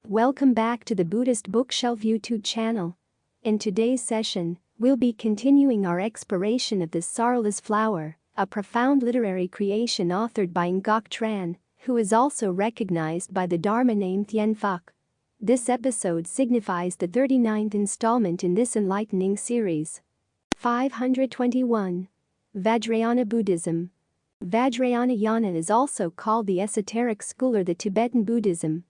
Welcome back to the Buddhist Bookshelf YouTube channel. In today's session, we'll be continuing our exploration of the Sorrowless Flower, a profound literary creation authored by Ngoc Tran, who is also recognized by the Dharma name Thien Phuc. This episode signifies the 39th installment in this enlightening series. 521. Vajrayana Buddhism. Vajrayana is also called the esoteric school or the Tibetan Buddhism.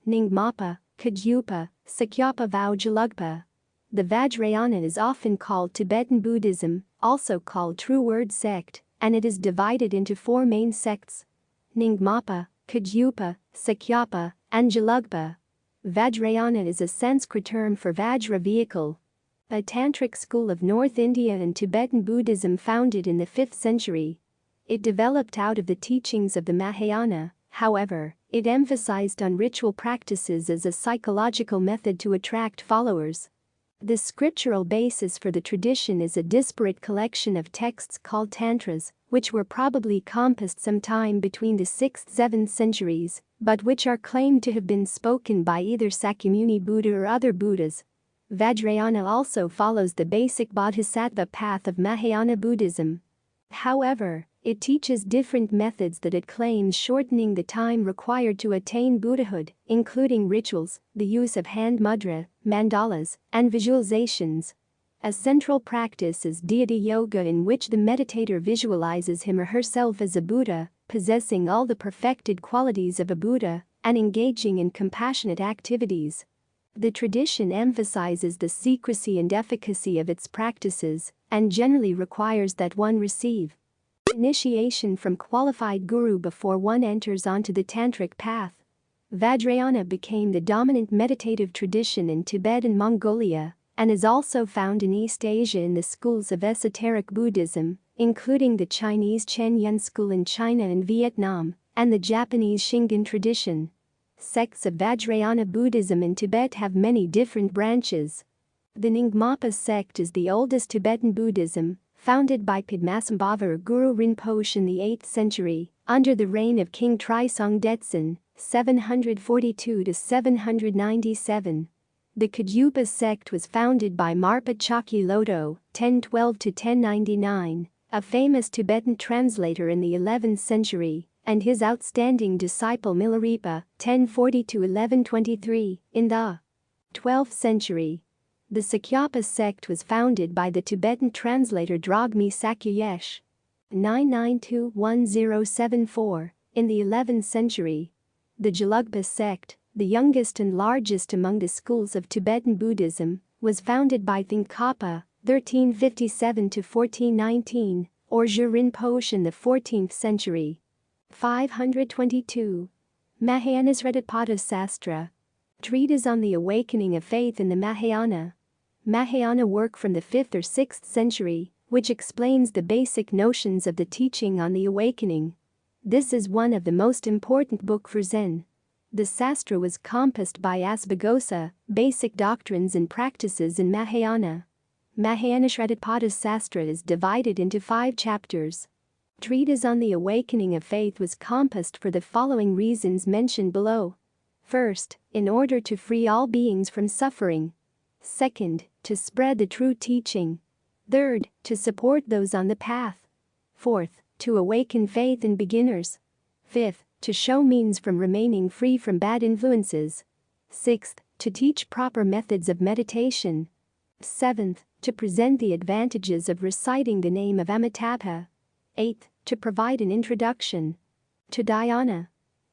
Nyingmapa, Kagyupa, Sakyapa Vajralugpa. The Vajrayana is often called Tibetan Buddhism, also called True Word Sect, and it is divided into four main sects: Nyingmapa, Kagyupa, Sakyapa, and Jalugpa. Vajrayana is a Sanskrit term for Vajra vehicle, a tantric school of North India and Tibetan Buddhism founded in the 5th century. It developed out of the teachings of the Mahayana. However, it emphasized on ritual practices as a psychological method to attract followers. The scriptural basis for the tradition is a disparate collection of texts called tantras, which were probably composed sometime between the 6th-7th centuries, but which are claimed to have been spoken by either Sakyamuni Buddha or other Buddhas. Vajrayana also follows the basic bodhisattva path of Mahayana Buddhism. However, it teaches different methods that it claims shortening the time required to attain Buddhahood, including rituals, the use of hand mudra, mandalas, and visualizations. A central practice is deity yoga, in which the meditator visualizes him or herself as a Buddha, possessing all the perfected qualities of a Buddha, and engaging in compassionate activities. The tradition emphasizes the secrecy and efficacy of its practices, and generally requires that one receive initiation from qualified guru before one enters onto the tantric path. Vajrayana became the dominant meditative tradition in Tibet and Mongolia, and is also found in East Asia in the schools of esoteric Buddhism, including the Chinese Chen Yun school in China and Vietnam, and the Japanese Shingon tradition. Sects of Vajrayana Buddhism in Tibet have many different branches. The Nyingmapa sect is the oldest Tibetan Buddhism, founded by Padmasambhava Guru Rinpoche in the 8th century, under the reign of King Trisong Detsen, 742–797. The Kagyupa sect was founded by Marpa Chakyi Lodro, 1012–1099, a famous Tibetan translator in the 11th century, and his outstanding disciple Milarepa, 1040–1123, in the 12th century. The Sakyapa sect was founded by the Tibetan translator Dragmi Sakyayesh, 992–1074, in the 11th century. The Jalugpa sect, the youngest and largest among the schools of Tibetan Buddhism, was founded by Thingkapa, 1357–1419, or Zhu Rinpoche in the 14th century. 522. Mahayana Sastra. Treatise on the awakening of faith in the Mahayana. Mahayana work from the 5th or 6th century, which explains the basic notions of the teaching on the awakening. This is one of the most important book for Zen. The Sastra was composed by Asvaghosha, Basic Doctrines and Practices in Mahayana. Mahayana Sastra is divided into 5 chapters. Treatise on the awakening of faith was composed for the following reasons mentioned below. First, in order to free all beings from suffering. Second, to spread the true teaching. Third, to support those on the path. Fourth, to awaken faith in beginners. Fifth, to show means from remaining free from bad influences. Sixth, to teach proper methods of meditation. Seventh, to present the advantages of reciting the name of Amitabha. Eighth, to provide an introduction to dhyana.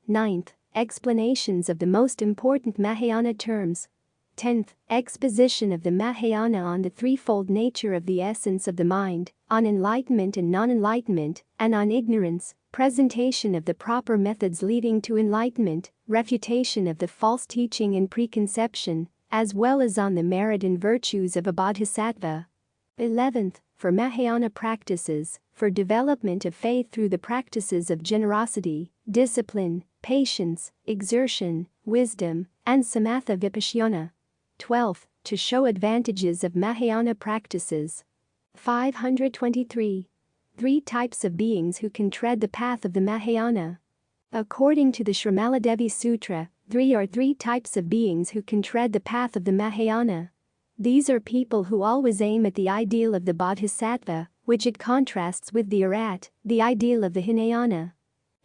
Ninth, explanations of the most important Mahayana terms. 10th, exposition of the Mahayana on the threefold nature of the essence of the mind, on enlightenment and non-enlightenment, and on ignorance, presentation of the proper methods leading to enlightenment, refutation of the false teaching and preconception, as well as on the merit and virtues of a bodhisattva. 11th, for Mahayana practices, for development of faith through the practices of generosity, discipline, patience, exertion, wisdom, and samatha vipassana. 12th, to show advantages of Mahayana practices. 523. 3 types of beings who can tread the path of the Mahayana. According to the Srimaladevi Sutra, Three types of beings who can tread the path of the Mahayana. These are people who always aim at the ideal of the Bodhisattva, which it contrasts with the Arhat, the ideal of the Hinayana.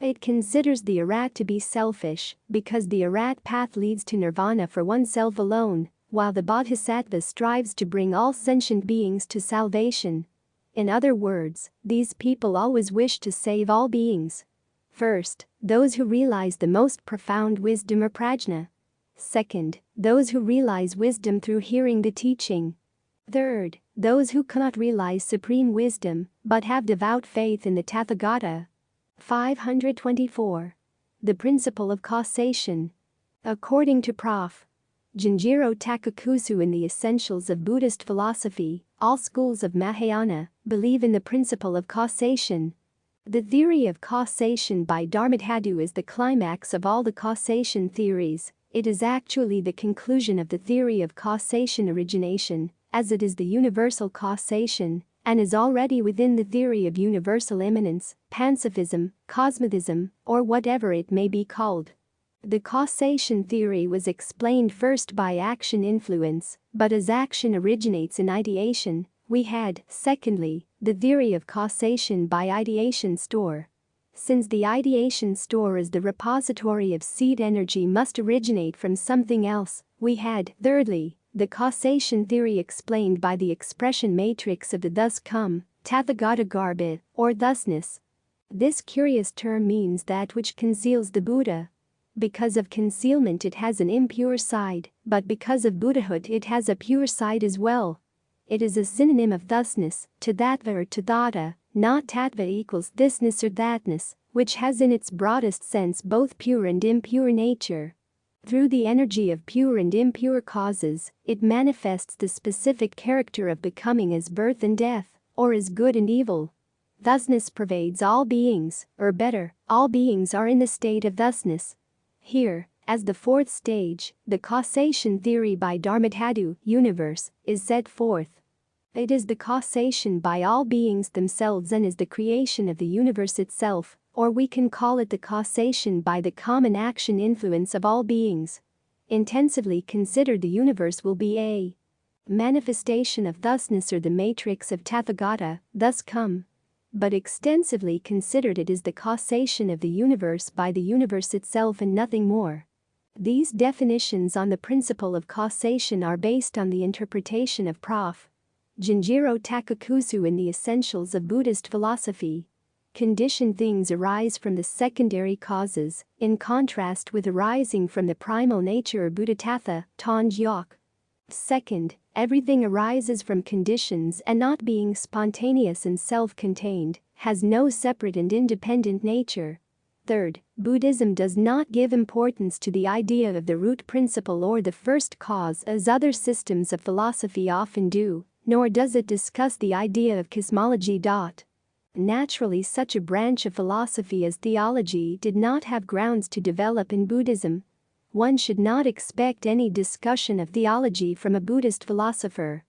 It considers the Arhat to be selfish, because the Arhat path leads to nirvana for oneself alone, while the Bodhisattva strives to bring all sentient beings to salvation. In other words, these people always wish to save all beings. First, those who realize the most profound wisdom or prajna. Second, those who realize wisdom through hearing the teaching. Third, those who cannot realize supreme wisdom, but have devout faith in the Tathagata. 524. The principle of causation. According to Prof. Junjiro Takakusu in the Essentials of Buddhist Philosophy, all schools of Mahayana believe in the principle of causation. The theory of causation by Dharmadhatu is the climax of all the causation theories. It is actually the conclusion of the theory of causation origination, as it is the universal causation, and is already within the theory of universal immanence, pansophism, cosmotism, or whatever it may be called. The causation theory was explained first by action influence, but as action originates in ideation, we had, secondly, the theory of causation by ideation store. Since the ideation store is the repository of seed energy must originate from something else, we had, thirdly, the causation theory explained by the expression matrix of the thus come, Tathagata Garbha, or thusness. This curious term means that which conceals the Buddha. Because of concealment it has an impure side, but because of Buddhahood it has a pure side as well. It is a synonym of thusness, tathava or tathata, not tattva equals thisness or thatness, which has in its broadest sense both pure and impure nature. Through the energy of pure and impure causes, it manifests the specific character of becoming as birth and death, or as good and evil. Thusness pervades all beings, or better, all beings are in the state of thusness. Here, as the fourth stage, the causation theory by Dharmadhatu, universe, is set forth. It is the causation by all beings themselves and is the creation of the universe itself, or we can call it the causation by the common action influence of all beings. Intensively considered, the universe will be a manifestation of thusness or the matrix of Tathagata, thus come. But extensively considered, it is the causation of the universe by the universe itself and nothing more. These definitions on the principle of causation are based on the interpretation of Prof. Junjiro Takakusu in the Essentials of Buddhist Philosophy. Conditioned things arise from the secondary causes, in contrast with arising from the primal nature or Buddhatatha, Tanjok. Second, everything arises from conditions and not being spontaneous and self-contained, has no separate and independent nature. Third, Buddhism does not give importance to the idea of the root principle or the first cause as other systems of philosophy often do, nor does it discuss the idea of cosmology. Naturally, such a branch of philosophy as theology did not have grounds to develop in Buddhism. One should not expect any discussion of theology from a Buddhist philosopher.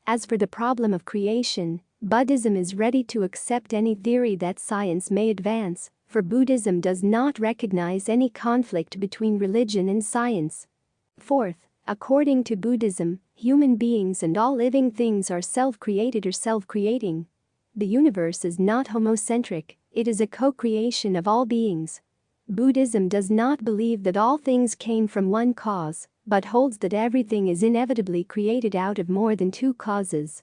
As for the problem of creation, Buddhism is ready to accept any theory that science may advance, for Buddhism does not recognize any conflict between religion and science. Fourth, according to Buddhism, human beings and all living things are self-created or self-creating. The universe is not homocentric, it is a co-creation of all beings. Buddhism does not believe that all things came from one cause, but holds that everything is inevitably created out of more than two causes.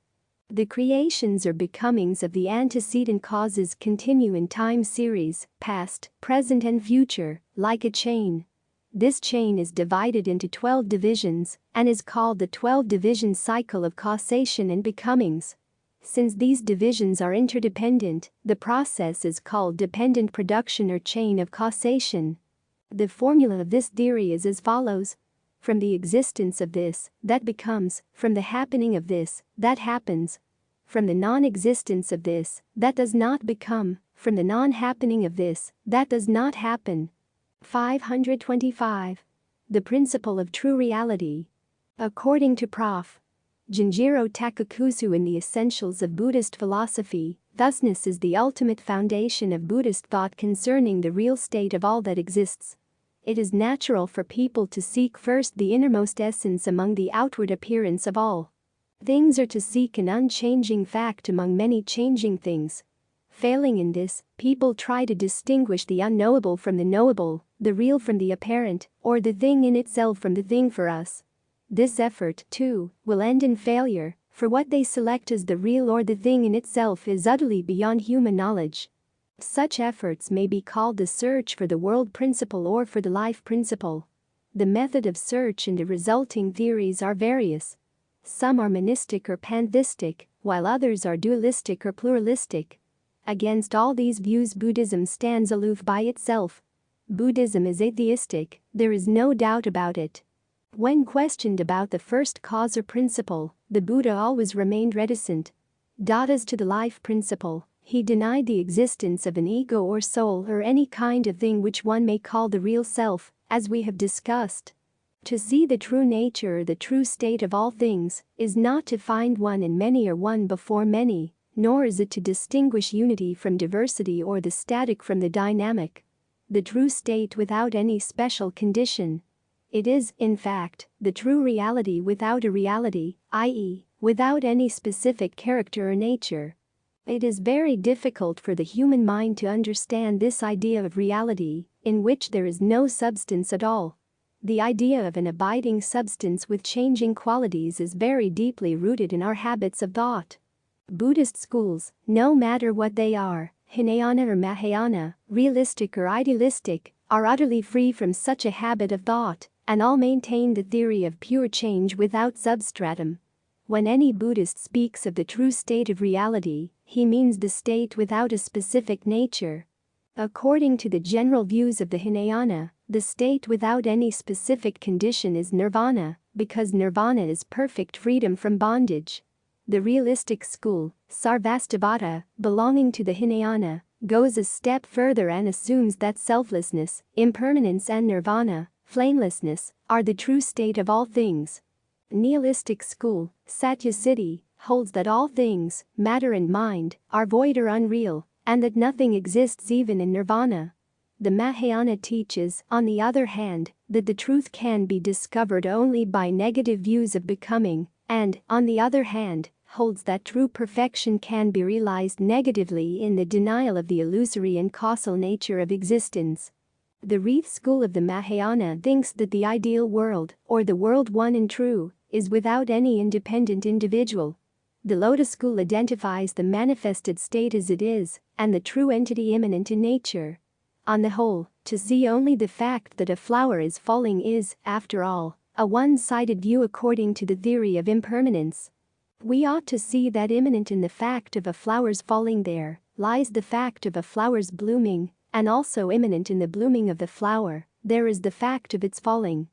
The creations or becomings of the antecedent causes continue in time series, past, present and future, like a chain. This chain is divided into 12 divisions, and is called the 12-division cycle of causation and becomings. Since these divisions are interdependent, the process is called dependent production or chain of causation. The formula of this theory is as follows. From the existence of this, that becomes, from the happening of this, that happens. From the non-existence of this, that does not become, from the non-happening of this, that does not happen. 525. The principle of true reality. According to Prof. Junjiro Takakusu in the Essentials of Buddhist Philosophy, thusness is the ultimate foundation of Buddhist thought concerning the real state of all that exists. It is natural for people to seek first the innermost essence among the outward appearance of all things, or to seek an unchanging fact among many changing things. Failing in this, people try to distinguish the unknowable from the knowable, the real from the apparent, or the thing in itself from the thing for us. This effort, too, will end in failure, for what they select as the real or the thing in itself is utterly beyond human knowledge. Such efforts may be called the search for the world principle or for the life principle. The method of search and the resulting theories are various. Some are monistic or pantheistic, while others are dualistic or pluralistic. Against all these views, Buddhism stands aloof by itself. Buddhism is atheistic, there is no doubt about it. When questioned about the first cause or principle, the Buddha always remained reticent. As to the life principle, he denied the existence of an ego or soul or any kind of thing which one may call the real self, as we have discussed. To see the true nature or the true state of all things is not to find one in many or one before many, nor is it to distinguish unity from diversity or the static from the dynamic. The true state without any special condition. It is, in fact, the true reality without a reality, i.e., without any specific character or nature. It is very difficult for the human mind to understand this idea of reality, in which there is no substance at all. The idea of an abiding substance with changing qualities is very deeply rooted in our habits of thought. Buddhist schools, no matter what they are, Hinayana or Mahayana, realistic or idealistic, are utterly free from such a habit of thought, and all maintain the theory of pure change without substratum. When any Buddhist speaks of the true state of reality, he means the state without a specific nature. According to the general views of the Hinayana, the state without any specific condition is nirvana, because nirvana is perfect freedom from bondage. The realistic school, Sarvastivada, belonging to the Hinayana, goes a step further and assumes that selflessness, impermanence and nirvana, flamelessness, are the true state of all things. Nihilistic school, Satyasiddhi, holds that all things, matter and mind, are void or unreal, and that nothing exists even in nirvana. The Mahayana teaches, on the other hand, that the truth can be discovered only by negative views of becoming, and, on the other hand, holds that true perfection can be realized negatively in the denial of the illusory and causal nature of existence. The Reith school of the Mahayana thinks that the ideal world, or the world one and true, is without any independent individual. The Lotus school identifies the manifested state as it is, and the true entity immanent in nature. On the whole, to see only the fact that a flower is falling is, after all, a one-sided view according to the theory of impermanence. We ought to see that immanent in the fact of a flower's falling there lies the fact of a flower's blooming, and also immanent in the blooming of the flower, there is the fact of its falling.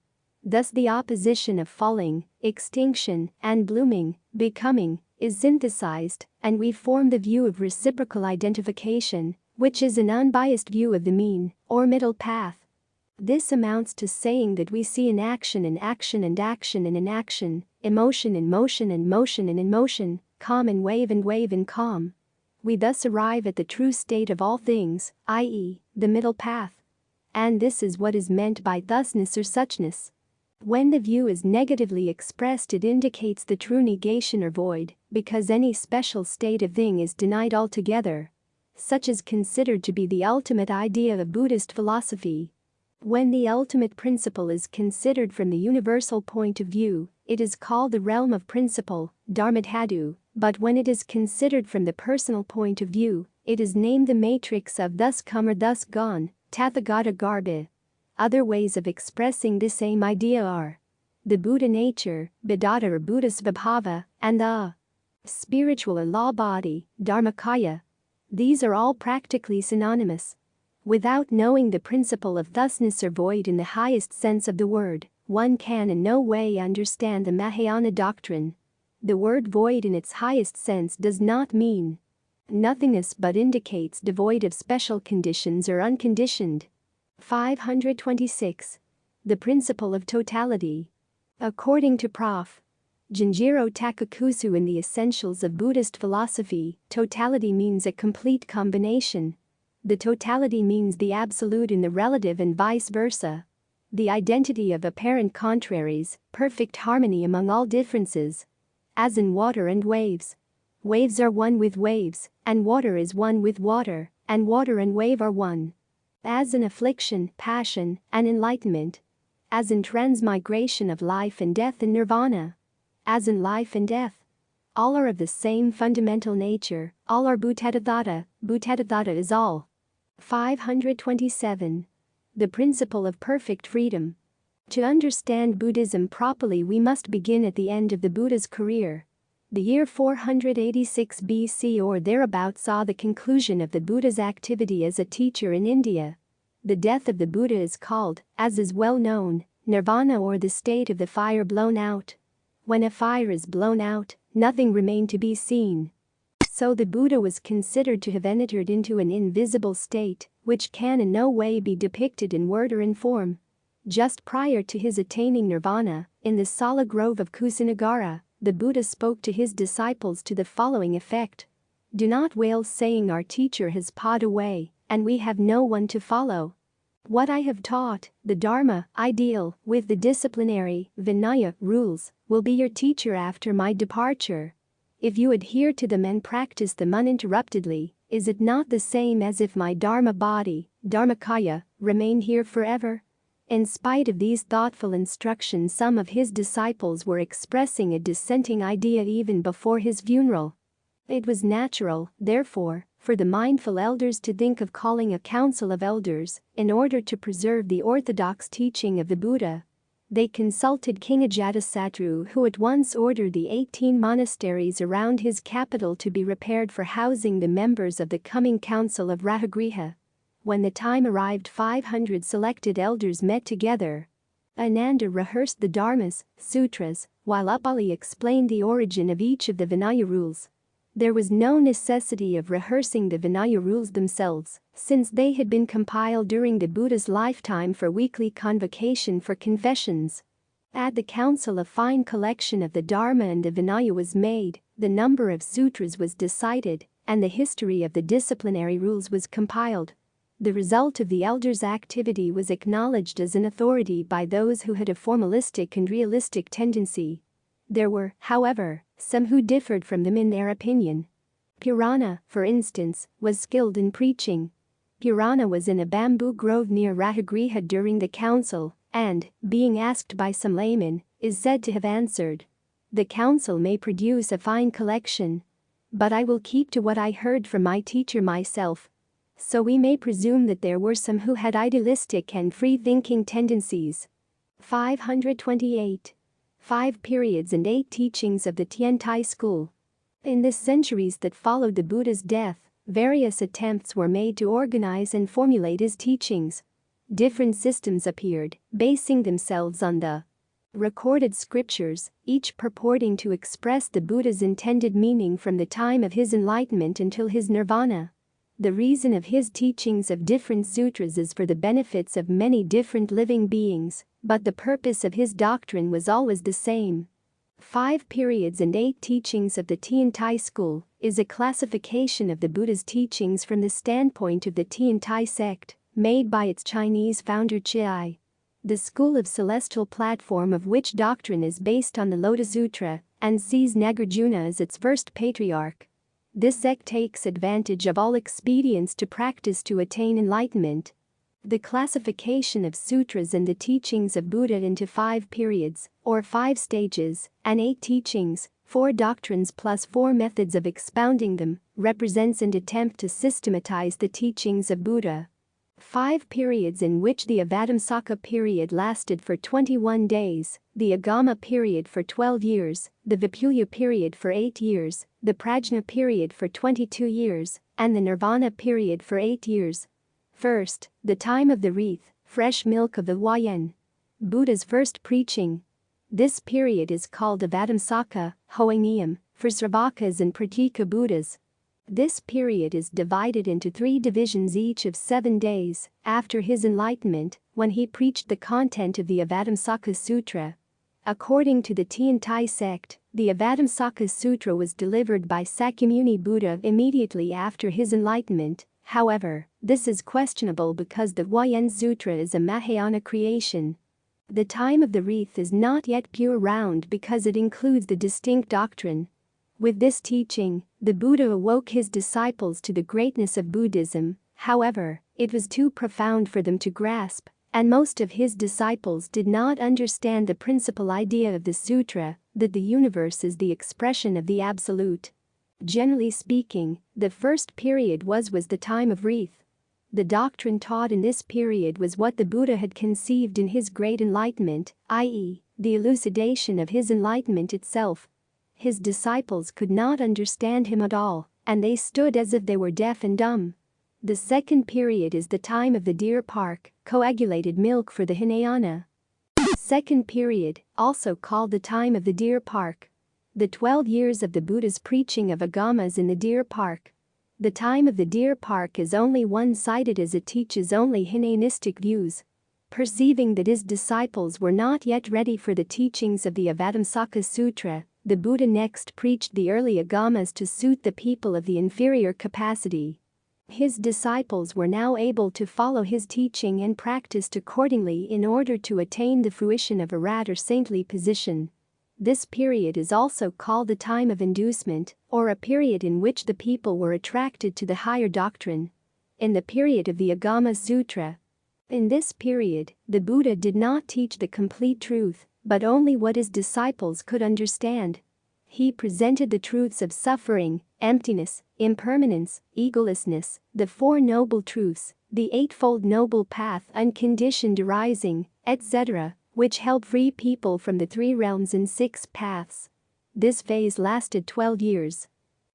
Thus the opposition of falling, extinction, and blooming, becoming, is synthesized, and we form the view of reciprocal identification, which is an unbiased view of the mean, or middle path. This amounts to saying that we see an action in action and action in inaction, emotion in motion and motion in motion, calm in wave and wave in calm. We thus arrive at the true state of all things, i.e., the middle path. And this is what is meant by thusness or suchness. When the view is negatively expressed, it indicates the true negation or void, because any special state of thing is denied altogether. Such is considered to be the ultimate idea of Buddhist philosophy. When the ultimate principle is considered from the universal point of view, it is called the realm of principle, Dharmadhatu, but when it is considered from the personal point of view, it is named the matrix of thus come or thus gone, Tathagata Garbha. Other ways of expressing this same idea are the Buddha nature, Bodhata or Buddha Svabhava, and the spiritual or law body, Dharmakaya. These are all practically synonymous. Without knowing the principle of thusness or void in the highest sense of the word, one can in no way understand the Mahayana doctrine. The word void in its highest sense does not mean nothingness but indicates devoid of special conditions or unconditioned. 526. The principle of totality. According to Prof. Junjiro Takakusu in the Essentials of Buddhist Philosophy, totality means a complete combination. The totality means the absolute in the relative and vice versa. the identity of apparent contraries, perfect harmony among all differences. As in water and waves. Waves are one with waves, and water is one with water, and water and wave are one. As in affliction, passion, and enlightenment. As in transmigration of life and death and nirvana. As in life and death. All are of the same fundamental nature, all are Bhuttadatta is all. 527. The principle of perfect freedom. To understand Buddhism properly, we must begin at the end of the Buddha's career. The year 486 BC or thereabouts saw the conclusion of the Buddha's activity as a teacher in India. The death of the Buddha is called, as is well known, nirvana, or the state of the fire blown out. When a fire is blown out, nothing remained to be seen. So the Buddha was considered to have entered into an invisible state, which can in no way be depicted in word or in form. Just prior to his attaining nirvana, in the Sala Grove of Kusinagara, the Buddha spoke to his disciples to the following effect. Do not wail, saying our teacher has passed away, and we have no one to follow. What I have taught, the Dharma, ideal, with the disciplinary, Vinaya, rules, will be your teacher after my departure. If you adhere to them and practice them uninterruptedly, is it not the same as if my Dharma body, Dharmakaya, remained here forever? In spite of these thoughtful instructions, some of his disciples were expressing a dissenting idea even before his funeral. It was natural, therefore, for the mindful elders to think of calling a council of elders in order to preserve the orthodox teaching of the Buddha. They consulted King Ajatasattu, who at once ordered the 18 monasteries around his capital to be repaired for housing the members of the coming council of Rahagriha. When the time arrived, 500 selected elders met together. Ananda rehearsed the Dharmas, sutras, while Upali explained the origin of each of the Vinaya rules. There was no necessity of rehearsing the Vinaya rules themselves, since they had been compiled during the Buddha's lifetime for weekly convocation for confessions. At the council, a fine collection of the Dharma and the Vinaya was made, the number of sutras was decided, and the history of the disciplinary rules was compiled. The result of the elders' activity was acknowledged as an authority by those who had a formalistic and realistic tendency. There were, however, some who differed from them in their opinion. Purana, for instance, was skilled in preaching. Purana was in a bamboo grove near Rahagriha during the council, and, being asked by some laymen, is said to have answered, "The council may produce a fine collection, but I will keep to what I heard from my teacher myself." So we may presume that there were some who had idealistic and free-thinking tendencies. 528. 5 periods and 8 teachings of the Thien Phuc school. In the centuries that followed the Buddha's death, various attempts were made to organize and formulate his teachings. Different systems appeared, basing themselves on the recorded scriptures, each purporting to express the Buddha's intended meaning from the time of his enlightenment until his nirvana. The reason of his teachings of different sutras is for the benefits of many different living beings, but the purpose of his doctrine was always the same. 5 periods and 8 teachings of the Thien Phuc school is a classification of the Buddha's teachings from the standpoint of the Thien Phuc sect, made by its Chinese founder Chi. The school of celestial platform of which doctrine is based on the Lotus Sutra and sees Nagarjuna as its first patriarch. This sect takes advantage of all expedients to practice to attain enlightenment. The classification of sutras and the teachings of Buddha into 5 periods, or 5 stages, and 8 teachings, 4 doctrines plus 4 methods of expounding them, represents an attempt to systematize the teachings of Buddha. 5 periods in which the Avatamsaka period lasted for 21 days, the Agama period for 12 years, the Vipulya period for 8 years, the Prajna period for 22 years, and the Nirvana period for 8 years. First, the time of the wreath, fresh milk of the Huayan. Buddha's first preaching. This period is called Avatamsaka, Hoangniam, for Sravakas and Pratika Buddhas. This period is divided into 3 divisions, each of 7 days, after his enlightenment, when he preached the content of the Avatamsaka Sutra. According to the Thien Phuc sect, the Avatamsaka Sutra was delivered by Sakyamuni Buddha immediately after his enlightenment. However, this is questionable because the Huayan Sutra is a Mahayana creation, The time of the wreath is not yet pure round because it includes the distinct doctrine. With this teaching, the Buddha awoke his disciples to the greatness of Buddhism. However, it was too profound for them to grasp, and most of his disciples did not understand the principal idea of the sutra, that the universe is the expression of the Absolute. Generally speaking, the first period was the time of wreath. The doctrine taught in this period was what the Buddha had conceived in his great enlightenment, i.e., the elucidation of his enlightenment itself. His disciples could not understand him at all, and they stood as if they were deaf and dumb. The second period is the time of the deer park, coagulated milk for the Hinayana. Second period, also called the time of the deer park. The 12 years of the Buddha's preaching of agamas in the deer park. The time of the deer park is only one-sided as it teaches only Hinayanistic views. Perceiving that his disciples were not yet ready for the teachings of the Avatamsaka Sutra, the Buddha next preached the early agamas to suit the people of the inferior capacity. His disciples were now able to follow his teaching and practiced accordingly in order to attain the fruition of arat or saintly position. This period is also called the time of inducement, or a period in which the people were attracted to the higher doctrine. In the period of the Agama Sutra. In this period, the Buddha did not teach the complete truth, but only what his disciples could understand. He presented the truths of suffering, emptiness, impermanence, egolessness, the Four Noble Truths, the Eightfold Noble Path, unconditioned arising, etc., which help free people from the 3 realms and 6 paths. This phase lasted 12 years.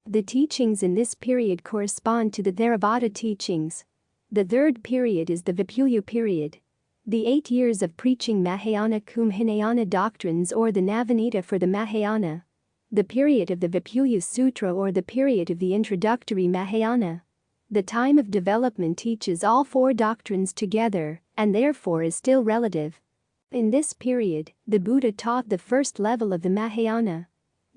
The teachings in this period correspond to the Theravada teachings. The third period is the Vipulya period. The 8 years of preaching Mahayana cum Hinayana doctrines or the Navamita for the Mahayana. The period of the Vipulya Sutra or the period of the introductory Mahayana. The time of development teaches all 4 doctrines together and therefore is still relative. In this period, the Buddha taught the first level of the Mahayana.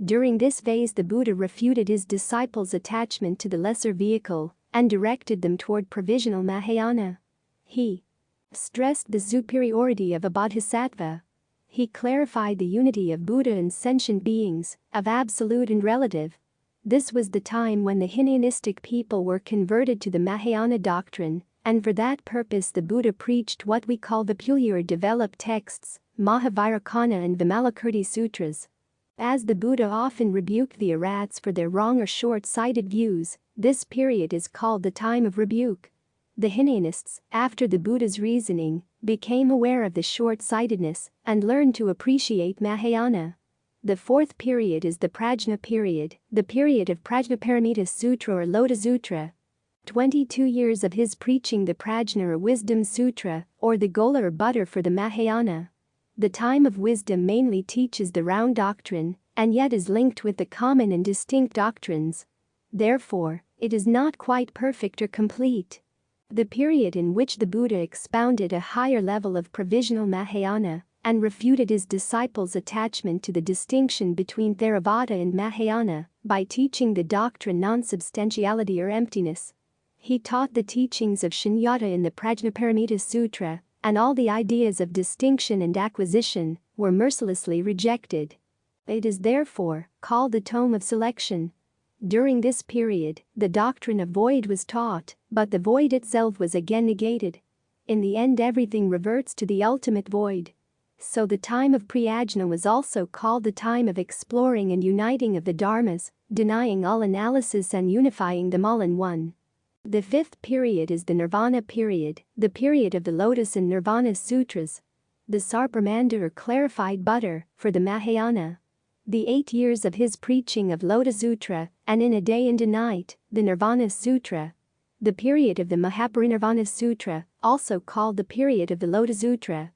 During this phase the Buddha refuted his disciples' attachment to the lesser vehicle and directed them toward provisional Mahayana. He stressed the superiority of a bodhisattva. He clarified the unity of Buddha and sentient beings, of absolute and relative. This was the time when the Hinayanistic people were converted to the Mahayana doctrine, and for that purpose the Buddha preached what we call Vipulya or developed texts, Mahavairakana and Vimalakirti Sutras. As the Buddha often rebuked the arhats for their wrong or short-sighted views, this period is called the time of rebuke. The Hinayanists, after the Buddha's reasoning, became aware of the short-sightedness and learned to appreciate Mahayana. The fourth period is the Prajna period, the period of Prajnaparamita Sutra or Lotus Sutra. 22 years of his preaching the Prajna or Wisdom Sutra, or the Gola or butter for the Mahayana. The time of wisdom mainly teaches the round doctrine, and yet is linked with the common and distinct doctrines. Therefore, it is not quite perfect or complete. The period in which the Buddha expounded a higher level of provisional Mahayana and refuted his disciples' attachment to the distinction between Theravada and Mahayana by teaching the doctrine non-substantiality or emptiness. He taught the teachings of Shunyata in the Prajnaparamita Sutra, and all the ideas of distinction and acquisition were mercilessly rejected. It is therefore called the tome of selection. During this period, the doctrine of void was taught, but the void itself was again negated. In the end everything reverts to the ultimate void. So the time of Prajna was also called the time of exploring and uniting of the dharmas, denying all analysis and unifying them all in one. The fifth period is the Nirvana period, the period of the Lotus and Nirvana Sutras. The Sarpamanda or clarified butter for the Mahayana. The 8 years of his preaching of Lotus Sutra, and in a day and a night, the Nirvana Sutra. The period of the Mahaparinirvana Sutra, also called the period of the Lotus Sutra.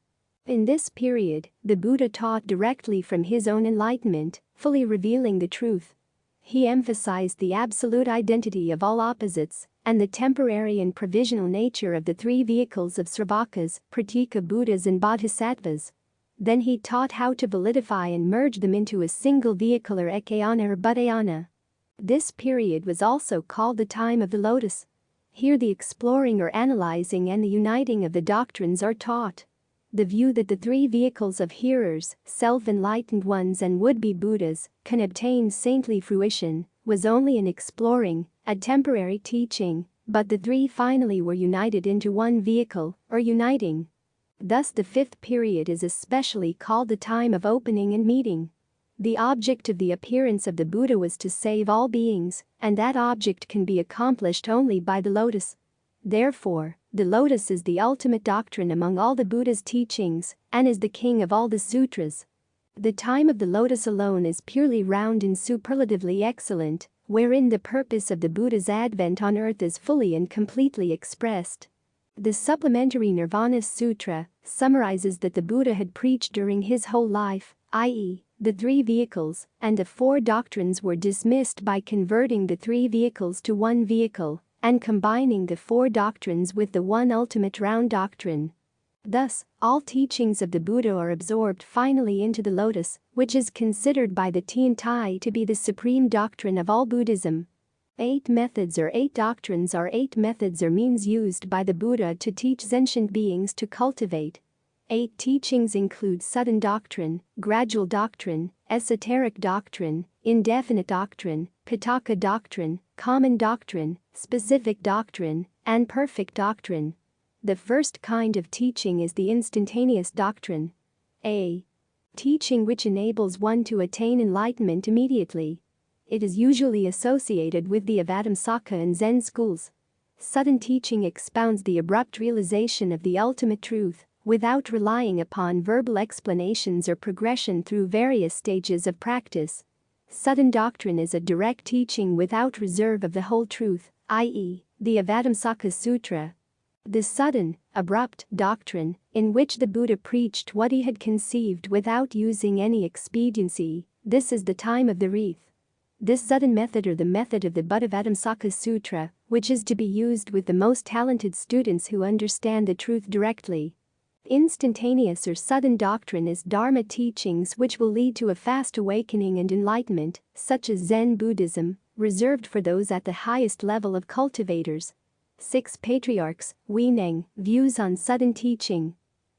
In this period, the Buddha taught directly from his own enlightenment, fully revealing the truth. He emphasized the absolute identity of all opposites, and the temporary and provisional nature of the 3 vehicles of Sravakas, Pratika Buddhas and Bodhisattvas. Then he taught how to validify and merge them into a single vehicle or ekayana or buddhayana. This period was also called the time of the lotus. Here the exploring or analyzing and the uniting of the doctrines are taught. The view that the three vehicles of hearers, self-enlightened ones and would-be Buddhas, can obtain saintly fruition, was only an exploring, a temporary teaching, but the three finally were united into one vehicle, or uniting. Thus the fifth period is especially called the time of opening and meeting. The object of the appearance of the Buddha was to save all beings, and that object can be accomplished only by the lotus. Therefore, the lotus is the ultimate doctrine among all the Buddha's teachings, and is the king of all the sutras. The time of the lotus alone is purely round and superlatively excellent, wherein the purpose of the Buddha's advent on earth is fully and completely expressed. The supplementary Nirvana Sutra summarizes that the Buddha had preached during his whole life, i.e., the three vehicles, and the four doctrines were dismissed by converting the three vehicles to one vehicle and combining the four doctrines with the one ultimate round doctrine. Thus, all teachings of the Buddha are absorbed finally into the lotus, which is considered by the Thien Phuc to be the supreme doctrine of all Buddhism. 8 methods or 8 doctrines are 8 methods or means used by the Buddha to teach sentient beings to cultivate. 8 teachings include sudden doctrine, gradual doctrine, esoteric doctrine, indefinite doctrine, Pitaka doctrine, common doctrine, specific doctrine, and perfect doctrine. The first kind of teaching is the instantaneous doctrine. A teaching which enables one to attain enlightenment immediately. It is usually associated with the Avatamsaka and Zen schools. Sudden teaching expounds the abrupt realization of the ultimate truth, without relying upon verbal explanations or progression through various stages of practice. Sudden doctrine is a direct teaching without reserve of the whole truth, i.e., the Avatamsaka Sutra. The sudden, abrupt doctrine, in which the Buddha preached what he had conceived without using any expediency, this is the time of the wreath. This sudden method or the method of the Buddhavatamsaka Sutra, which is to be used with the most talented students who understand the truth directly. Instantaneous or sudden doctrine is Dharma teachings which will lead to a fast awakening and enlightenment, such as Zen Buddhism, reserved for those at the highest level of cultivators. 6 Patriarchs, Huineng, views on sudden teaching.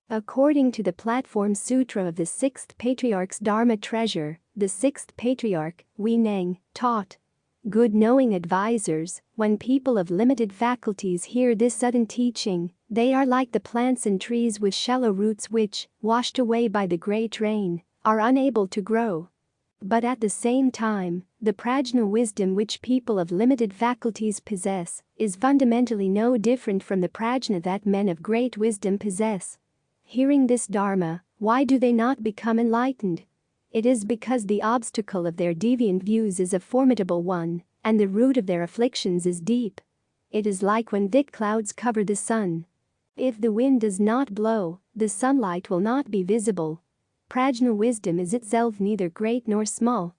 According to the Platform Sutra of the 6th Patriarch's Dharma Treasure, the 6th Patriarch, Huineng, taught. Good knowing advisors, when people of limited faculties hear this sudden teaching, they are like the plants and trees with shallow roots which, washed away by the great rain, are unable to grow. But at the same time, the prajna wisdom which people of limited faculties possess is fundamentally no different from the prajna that men of great wisdom possess. Hearing this Dharma, why do they not become enlightened? It is because the obstacle of their deviant views is a formidable one, and the root of their afflictions is deep. It is like when thick clouds cover the sun. If the wind does not blow, the sunlight will not be visible. Prajna wisdom is itself neither great nor small.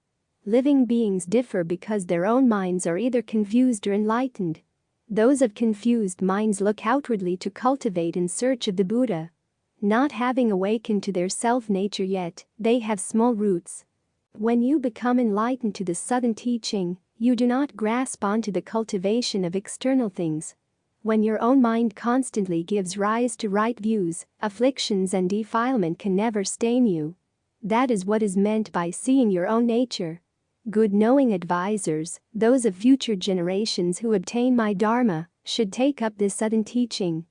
Living beings differ because their own minds are either confused or enlightened. Those of confused minds look outwardly to cultivate in search of the Buddha. Not having awakened to their self-nature yet, they have small roots. When you become enlightened to the sudden teaching, you do not grasp onto the cultivation of external things. When your own mind constantly gives rise to right views, afflictions and defilement can never stain you. That is what is meant by seeing your own nature. Good knowing advisors, those of future generations who obtain my Dharma, should take up this sudden teaching.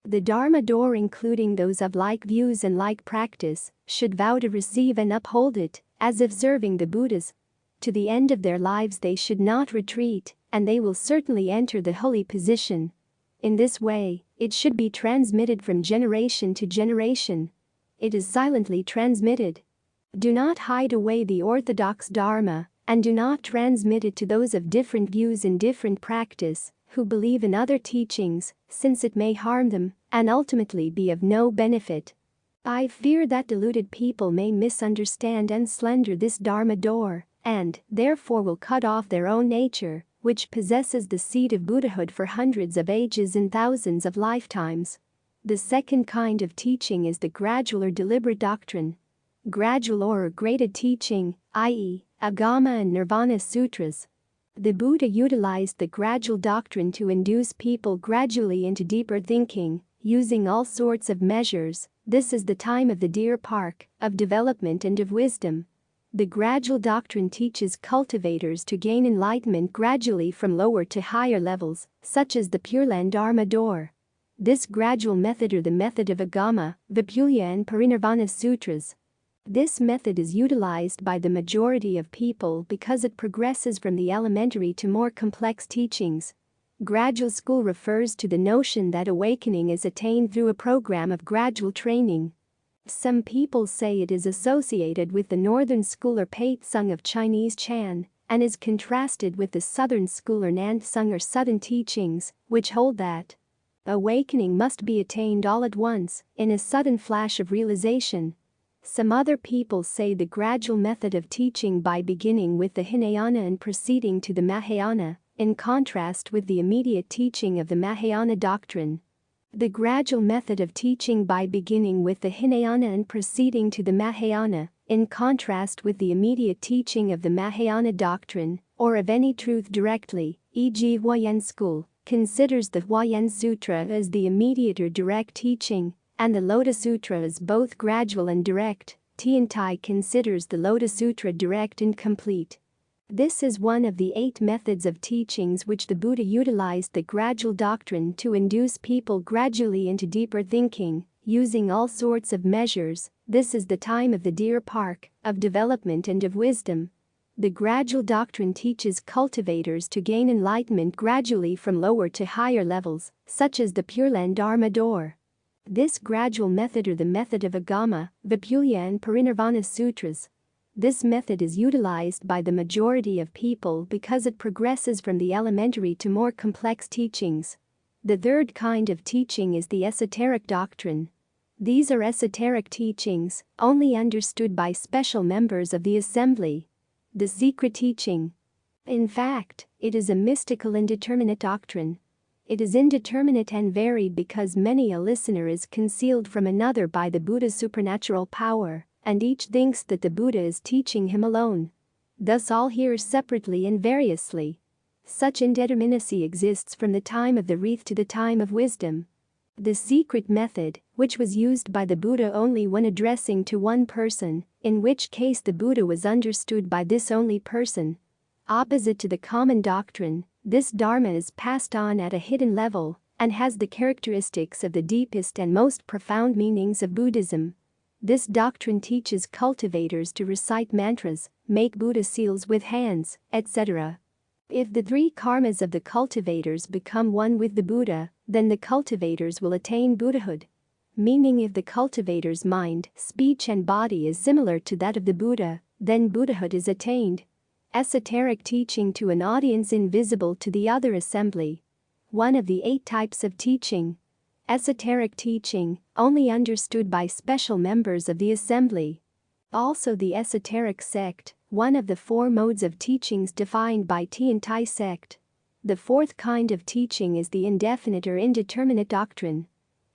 The Dharma door, including those of like views and like practice, should vow to receive and uphold it, as if serving the Buddhas. To the end of their lives they should not retreat, and they will certainly enter the holy position. In this way, it should be transmitted from generation to generation. It is silently transmitted. Do not hide away the orthodox Dharma, and do not transmit it to those of different views and different practice, who believe in other teachings, since it may harm them, and ultimately be of no benefit. I fear that deluded people may misunderstand and slander this Dharma door, and, therefore will cut off their own nature, which possesses the seed of Buddhahood for hundreds of ages and thousands of lifetimes. The second kind of teaching is the gradual or deliberate doctrine. Gradual or graded teaching, i.e., Agama and Nirvana Sutras. The Buddha utilized the gradual doctrine to induce people gradually into deeper thinking, using all sorts of measures, This is the time of the deer park, of development and of wisdom. The gradual doctrine teaches cultivators to gain enlightenment gradually from lower to higher levels, such as the Pure Land Dharma door. This gradual method or the method of Agama, Vipulya and Parinirvana Sutras. This method is utilized by the majority of people because it progresses from the elementary to more complex teachings. Gradual school refers to the notion that awakening is attained through a program of gradual training. Some people say it is associated with the northern school or Paitsung of Chinese Chan and is contrasted with the southern school or Nansung or southern teachings, which hold that awakening must be attained all at once, in a sudden flash of realization. Some other people say the gradual method of teaching by beginning with the Hinayana and proceeding to the Mahayana, in contrast with the immediate teaching of the Mahayana doctrine. The gradual method of teaching by beginning with the Hinayana and proceeding to the Mahayana, in contrast with the immediate teaching of the Mahayana doctrine, or of any truth directly, e.g. Huayan school, considers the Huayan Sutra as the immediate or direct teaching, and the Lotus Sutra as both gradual and direct. Thien Phuc considers the Lotus Sutra direct and complete. This is one of the 8 methods of teachings which the Buddha utilized the gradual doctrine to induce people gradually into deeper thinking, using all sorts of measures. This is the time of the deer park, of development and of wisdom. The gradual doctrine teaches cultivators to gain enlightenment gradually from lower to higher levels, such as the Pure Land Dharma door. This gradual method or the method of Agama, Vipulya and Parinirvana Sutras. This method is utilized by the majority of people because it progresses from the elementary to more complex teachings. The third kind of teaching is the esoteric doctrine. These are esoteric teachings, only understood by special members of the assembly. The secret teaching. In fact, it is a mystical indeterminate doctrine. It is indeterminate and varied because many a listener is concealed from another by the Buddha's supernatural power, and each thinks that the Buddha is teaching him alone. Thus all hear separately and variously. Such indeterminacy exists from the time of the wreath to the time of wisdom. The secret method, which was used by the Buddha only when addressing to one person, in which case the Buddha was understood by this only person. Opposite to the common doctrine, this Dharma is passed on at a hidden level and has the characteristics of the deepest and most profound meanings of Buddhism. This doctrine teaches cultivators to recite mantras, make Buddha seals with hands, etc. If the 3 karmas of the cultivators become one with the Buddha, then the cultivators will attain Buddhahood. Meaning if the cultivator's mind, speech and body is similar to that of the Buddha, then Buddhahood is attained. Esoteric teaching to an audience invisible to the other assembly. One of the 8 types of teaching. Esoteric teaching, only understood by special members of the assembly. Also the esoteric sect, one of the 4 modes of teachings defined by Thien Phuc sect. The 4th kind of teaching is the indefinite or indeterminate doctrine.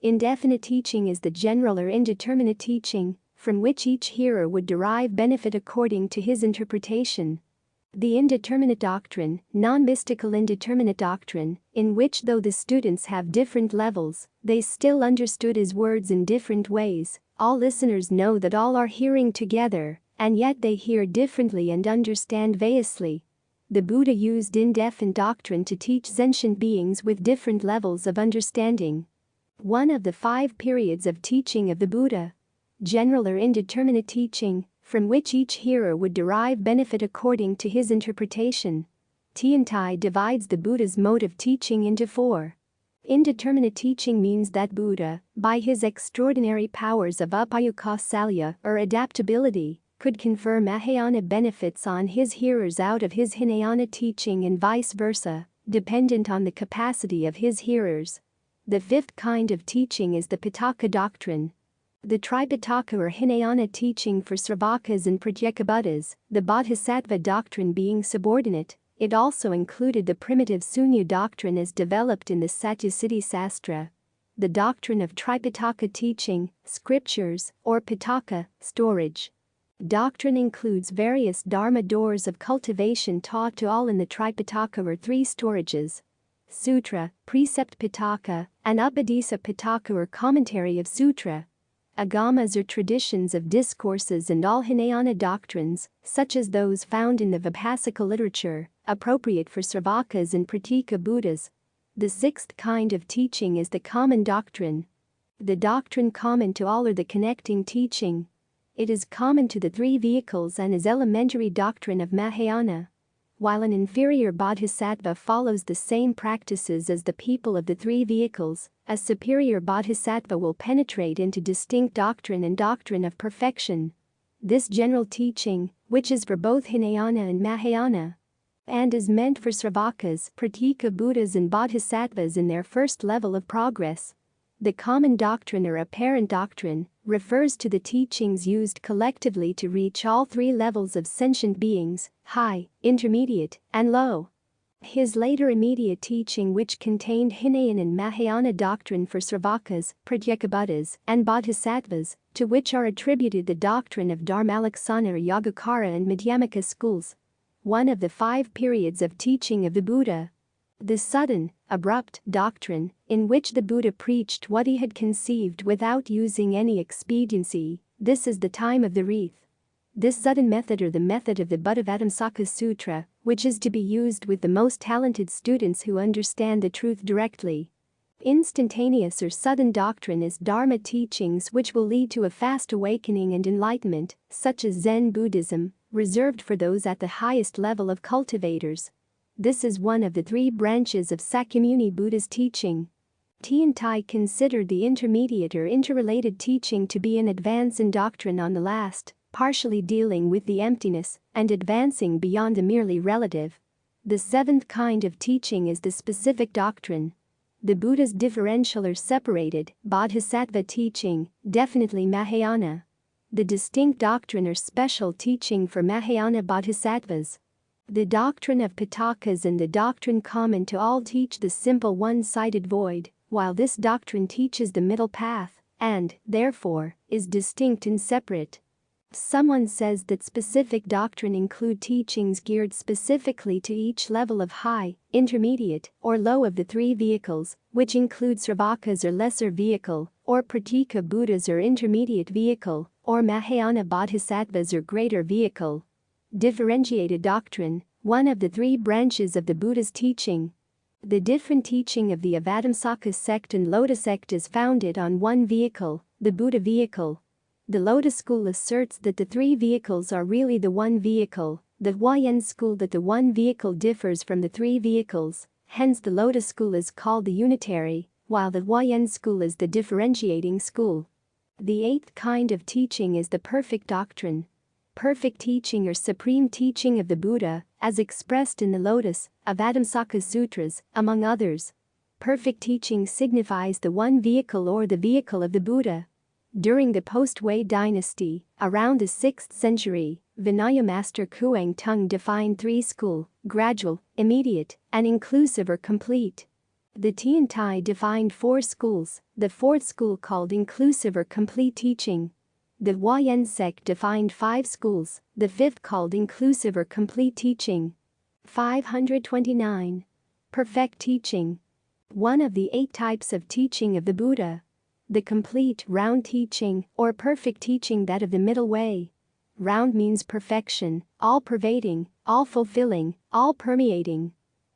Indefinite teaching is the general or indeterminate teaching, from which each hearer would derive benefit according to his interpretation. The indeterminate doctrine, non-mystical indeterminate doctrine, in which though the students have different levels, they still understood his words in different ways. All listeners know that all are hearing together, and yet they hear differently and understand variously. The Buddha used indefinite doctrine to teach sentient beings with different levels of understanding. One of the 5 periods of teaching of the Buddha. General or indeterminate teaching, from which each hearer would derive benefit according to his interpretation. Thien Phuc divides the Buddha's mode of teaching into 4. Indeterminate teaching means that Buddha, by his extraordinary powers of upayukausalya or adaptability, could confer Mahayana benefits on his hearers out of his Hinayana teaching and vice versa, dependent on the capacity of his hearers. The 5th kind of teaching is the Pitaka doctrine. The Tripitaka or Hinayana teaching for Sravakas and Pratyekabuddhas, the Bodhisattva doctrine being subordinate. It also included the primitive Sunya doctrine as developed in the Satyasiddhi Sastra. The doctrine of Tripitaka teaching, scriptures, or Pitaka, storage. Doctrine includes various Dharma doors of cultivation taught to all in the Tripitaka or 3 storages. Sutra, Precept Pitaka, and Upadesa Pitaka or commentary of Sutra. Agamas are traditions of discourses and all Hinayana doctrines, such as those found in the Vipassika literature, appropriate for Sravakas and Pratika Buddhas. The sixth kind of teaching is the common doctrine. The doctrine common to all are the connecting teaching. It is common to the three vehicles and is elementary doctrine of Mahayana. While an inferior bodhisattva follows the same practices as the people of the three vehicles, a superior bodhisattva will penetrate into distinct doctrine and doctrine of perfection. This general teaching, which is for both Hinayana and Mahayana, and is meant for Sravakas, Pratika Buddhas and Bodhisattvas in their first level of progress. The common doctrine or apparent doctrine refers to the teachings used collectively to reach all three levels of sentient beings, high, intermediate, and low. His later immediate teaching, which contained Hinayan and Mahayana doctrine for Sravakas, Pratyekabuddhas, and Bodhisattvas, to which are attributed the doctrine of Dharmalaksana or Yogacara and Madhyamaka schools. One of the 5 periods of teaching of the Buddha. The sudden, abrupt doctrine, in which the Buddha preached what he had conceived without using any expediency, this is the time of the wreath. This sudden method or the method of the Bhagavatamsaka Sutra, which is to be used with the most talented students who understand the truth directly. Instantaneous or sudden doctrine is Dharma teachings which will lead to a fast awakening and enlightenment, such as Zen Buddhism, reserved for those at the highest level of cultivators. This is one of the 3 branches of Sakyamuni Buddha's teaching. Thien Phuc considered the intermediate or interrelated teaching to be an advance in doctrine on the last, partially dealing with the emptiness and advancing beyond the merely relative. The 7th kind of teaching is the specific doctrine. The Buddha's differential or separated, Bodhisattva teaching, definitely Mahayana. The distinct doctrine or special teaching for Mahayana Bodhisattvas. The doctrine of Pitakas and the doctrine common to all teach the simple one-sided void, while this doctrine teaches the middle path, and, therefore, is distinct and separate. Someone says that specific doctrine include teachings geared specifically to each level of high, intermediate, or low of the 3 vehicles, which include Sravakas or lesser vehicle, or Pratika Buddhas or intermediate vehicle, or Mahayana Bodhisattvas or greater vehicle. Differentiated doctrine, one of the 3 branches of the Buddha's teaching. The different teaching of the Avatamsaka sect and Lotus sect is founded on one vehicle, the Buddha vehicle. The Lotus school asserts that the 3 vehicles are really the one vehicle, the Huayan school that the one vehicle differs from the 3 vehicles, hence the Lotus school is called the unitary, while the Huayan school is the differentiating school. The 8th kind of teaching is the perfect doctrine. Perfect teaching or supreme teaching of the Buddha, as expressed in the Lotus, Avatamsaka Sutras, among others. Perfect teaching signifies the one vehicle or the vehicle of the Buddha. During the post-Wei dynasty, around the 6th century, Vinaya master Kuang Tung defined 3 school, gradual, immediate, and inclusive or complete. The Thien Phuc defined 4 schools, the 4th school called inclusive or complete teaching. The Huayan sect defined 5 schools, the 5th called inclusive or complete teaching. 529. Perfect teaching. One of the 8 types of teaching of the Buddha. The complete round teaching or perfect teaching, that of the middle way. Round means perfection, all-pervading, all-fulfilling, all-permeating.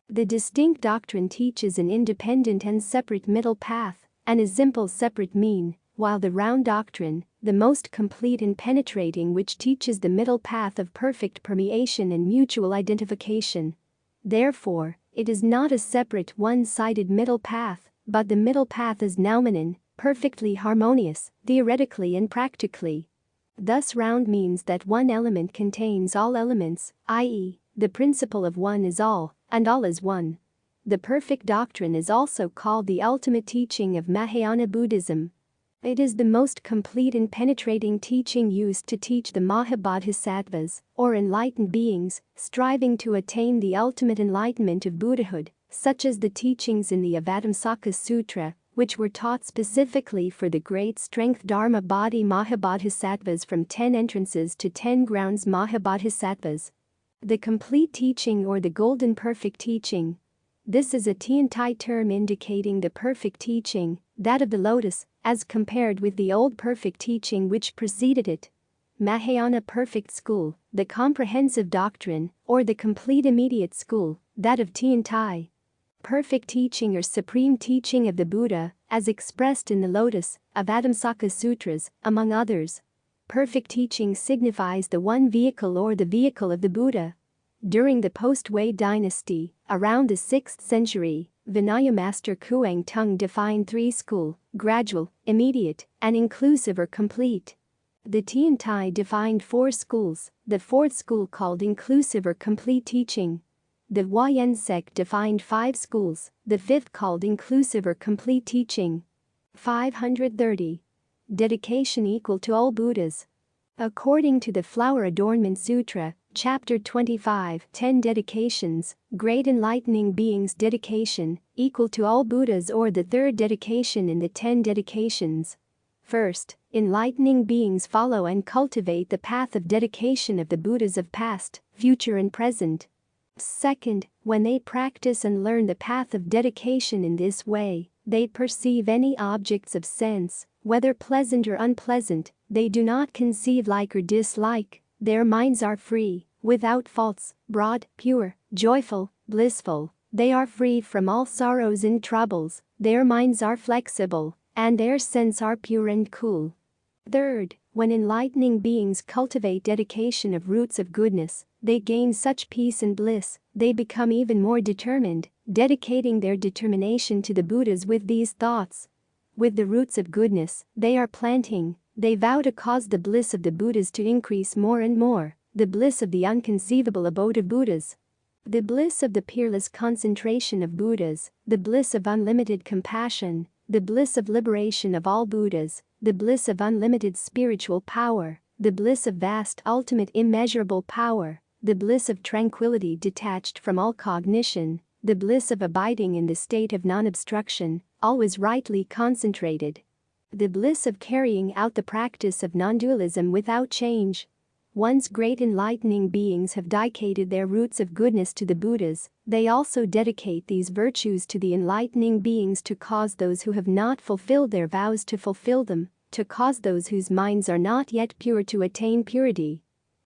The distinct doctrine teaches an independent and separate middle path, and a simple separate mean, while the round doctrine, the most complete and penetrating, which teaches the middle path of perfect permeation and mutual identification. Therefore, it is not a separate one-sided middle path, but the middle path is noumenon, perfectly harmonious, theoretically and practically. Thus round means that one element contains all elements, i.e., the principle of one is all, and all is one. The perfect doctrine is also called the ultimate teaching of Mahayana Buddhism. It is the most complete and penetrating teaching used to teach the Mahabodhisattvas, or enlightened beings, striving to attain the ultimate enlightenment of Buddhahood, such as the teachings in the Avatamsaka Sutra, which were taught specifically for the great strength Dharma body Mahabodhisattvas from 10 entrances to 10 grounds Mahabodhisattvas. The complete teaching or the golden perfect teaching. This is a Thien Phuc term indicating the perfect teaching, that of the Lotus, as compared with the old perfect teaching which preceded it. Mahayana perfect school, the comprehensive doctrine, or the complete immediate school, that of Thien Phuc. Perfect teaching or supreme teaching of the Buddha, as expressed in the Lotus of Adamsaka Sutras, among others. Perfect teaching signifies the one vehicle or the vehicle of the Buddha. During the post-Wei dynasty, around the 6th century, Vinaya master Kuang Tung defined three schools: gradual, immediate, and inclusive or complete. The Thien Phuc defined four schools, the fourth school called inclusive or complete teaching. The Huayan sect defined 5 schools, the fifth called inclusive or complete teaching. 530. Dedication equal to all Buddhas. According to the Flower Adornment Sutra, Chapter 25, 10 dedications, great enlightening beings dedication, equal to all Buddhas, or the third dedication in the 10 dedications. First, enlightening beings follow and cultivate the path of dedication of the Buddhas of past, future and present. Second, when they practice and learn the path of dedication in this way, they perceive any objects of sense, whether pleasant or unpleasant, they do not conceive like or dislike, their minds are free, without faults, broad, pure, joyful, blissful, they are free from all sorrows and troubles, their minds are flexible, and their senses are pure and cool. Third, when enlightening beings cultivate dedication of roots of goodness, they gain such peace and bliss, they become even more determined, dedicating their determination to the Buddhas with these thoughts. With the roots of goodness they are planting, they vow to cause the bliss of the Buddhas to increase more and more, the bliss of the unconceivable abode of Buddhas, the bliss of the peerless concentration of Buddhas, the bliss of unlimited compassion, the bliss of liberation of all Buddhas, the bliss of unlimited spiritual power, the bliss of vast ultimate immeasurable power, the bliss of tranquility detached from all cognition, the bliss of abiding in the state of non-obstruction, always rightly concentrated, the bliss of carrying out the practice of non-dualism without change. Once great enlightening beings have dedicated their roots of goodness to the Buddhas, they also dedicate these virtues to the enlightening beings to cause those who have not fulfilled their vows to fulfill them, to cause those whose minds are not yet pure to attain purity,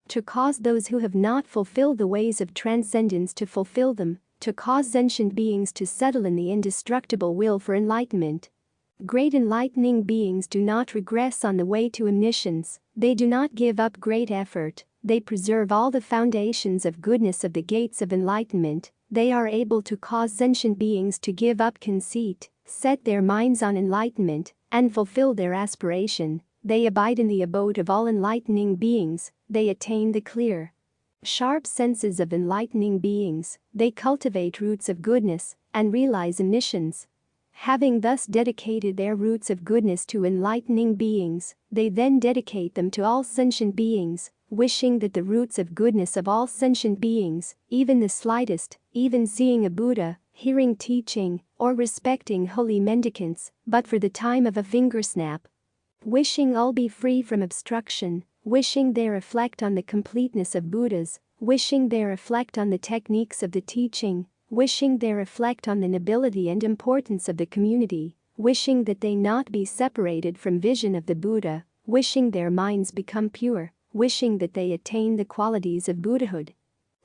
to cause those who have not fulfilled the ways of transcendence to fulfill them, to cause sentient beings to settle in the indestructible will for enlightenment. Great enlightening beings do not regress on the way to omniscience, they do not give up great effort, they preserve all the foundations of goodness of the gates of enlightenment, they are able to cause sentient beings to give up conceit, set their minds on enlightenment, and fulfill their aspiration, they abide in the abode of all enlightening beings, they attain the clear, sharp senses of enlightening beings, they cultivate roots of goodness, and realize omniscience. Having thus dedicated their roots of goodness to enlightening beings, they then dedicate them to all sentient beings, wishing that the roots of goodness of all sentient beings, even the slightest, even seeing a Buddha, hearing teaching, or respecting holy mendicants, but for the time of a finger snap, wishing all be free from obstruction, wishing they reflect on the completeness of Buddhas, wishing they reflect on the techniques of the teaching, wishing they reflect on the nobility and importance of the community, wishing that they not be separated from vision of the Buddha, wishing their minds become pure, wishing that they attain the qualities of Buddhahood,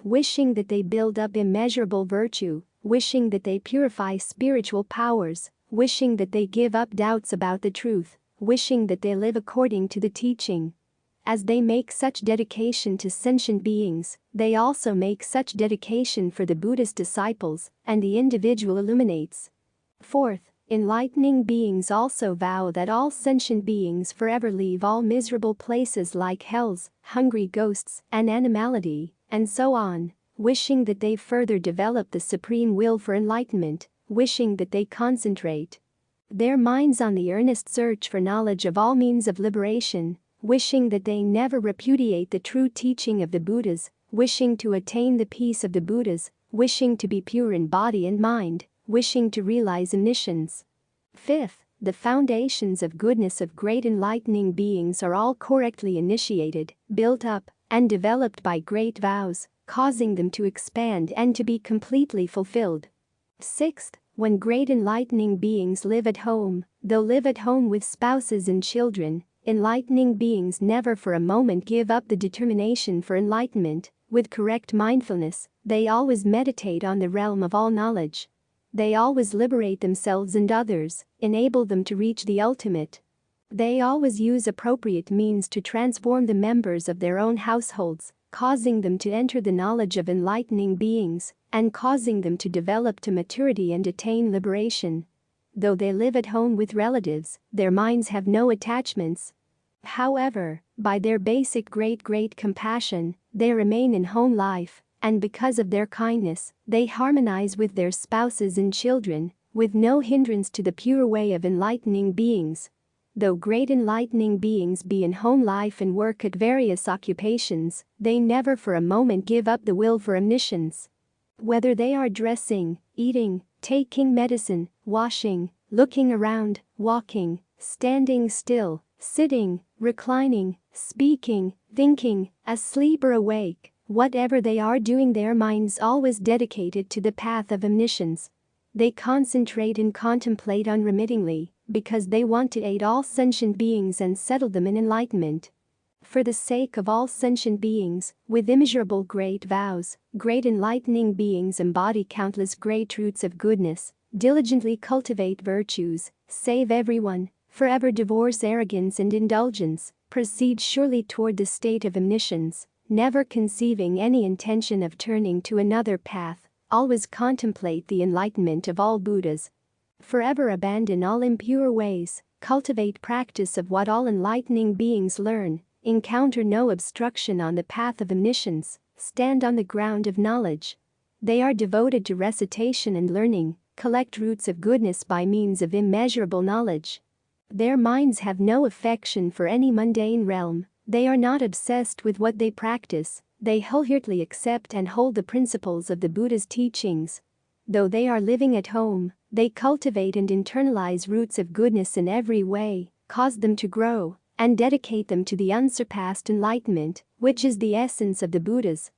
wishing that they build up immeasurable virtue, wishing that they purify spiritual powers, wishing that they give up doubts about the truth, wishing that they live according to the teaching. As they make such dedication to sentient beings, they also make such dedication for the Buddhist disciples, and the individual illuminates. Fourth, enlightening beings also vow that all sentient beings forever leave all miserable places like hells, hungry ghosts, and animality, and so on, wishing that they further develop the supreme will for enlightenment, wishing that they concentrate their minds on the earnest search for knowledge of all means of liberation, wishing that they never repudiate the true teaching of the Buddhas, wishing to attain the peace of the Buddhas, wishing to be pure in body and mind, wishing to realize omniscience. Fifth, the foundations of goodness of great enlightening beings are all correctly initiated, built up, and developed by great vows, causing them to expand and to be completely fulfilled. Sixth, When great enlightening beings live at home, they'll live at home with spouses and children. Enlightening beings never for a moment give up the determination for enlightenment. With correct mindfulness, they always meditate on the realm of all knowledge. They always liberate themselves and others, enable them to reach the ultimate. They always use appropriate means to transform the members of their own households, causing them to enter the knowledge of enlightening beings, and causing them to develop to maturity and attain liberation. Though they live at home with relatives, their minds have no attachments. However, by their basic great compassion, they remain in home life, and because of their kindness, they harmonize with their spouses and children, with no hindrance to the pure way of enlightening beings. Though great enlightening beings be in home life and work at various occupations, they never for a moment give up the will for omniscience. Whether they are dressing, eating, taking medicine, washing, looking around, walking, standing still, sitting, reclining, speaking, thinking, asleep or awake, whatever they are doing, their minds always dedicated to the path of omniscience. They concentrate and contemplate unremittingly, because they want to aid all sentient beings and settle them in enlightenment. For the sake of all sentient beings, with immeasurable great vows, great enlightening beings embody countless great truths of goodness, diligently cultivate virtues, save everyone, forever divorce arrogance and indulgence, proceed surely toward the state of omniscience, never conceiving any intention of turning to another path, always contemplate the enlightenment of all Buddhas. Forever abandon all impure ways, cultivate practice of what all enlightening beings learn, encounter no obstruction on the path of omniscience, stand on the ground of knowledge. They are devoted to recitation and learning, collect roots of goodness by means of immeasurable knowledge. Their minds have no affection for any mundane realm, they are not obsessed with what they practice, they wholeheartedly accept and hold the principles of the Buddha's teachings. Though they are living at home, they cultivate and internalize roots of goodness in every way, cause them to grow, and dedicate them to the unsurpassed enlightenment, which is the essence of the Buddhas.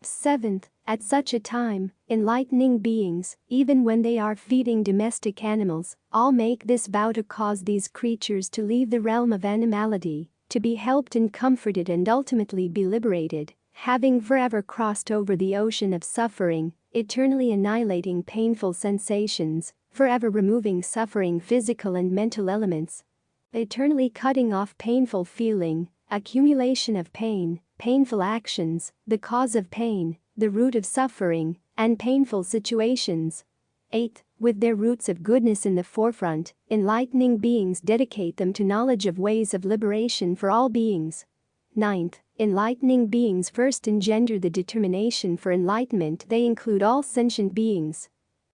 7th, at such a time, enlightening beings, even when they are feeding domestic animals, all make this vow to cause these creatures to leave the realm of animality, to be helped and comforted and ultimately be liberated, having forever crossed over the ocean of suffering, eternally annihilating painful sensations, forever removing suffering physical and mental elements, eternally cutting off painful feeling, accumulation of pain, painful actions, the cause of pain, the root of suffering, and painful situations. 8th, with their roots of goodness in the forefront, enlightening beings dedicate them to knowledge of ways of liberation for all beings. 9th, enlightening beings first engender the determination for enlightenment. They include all sentient beings.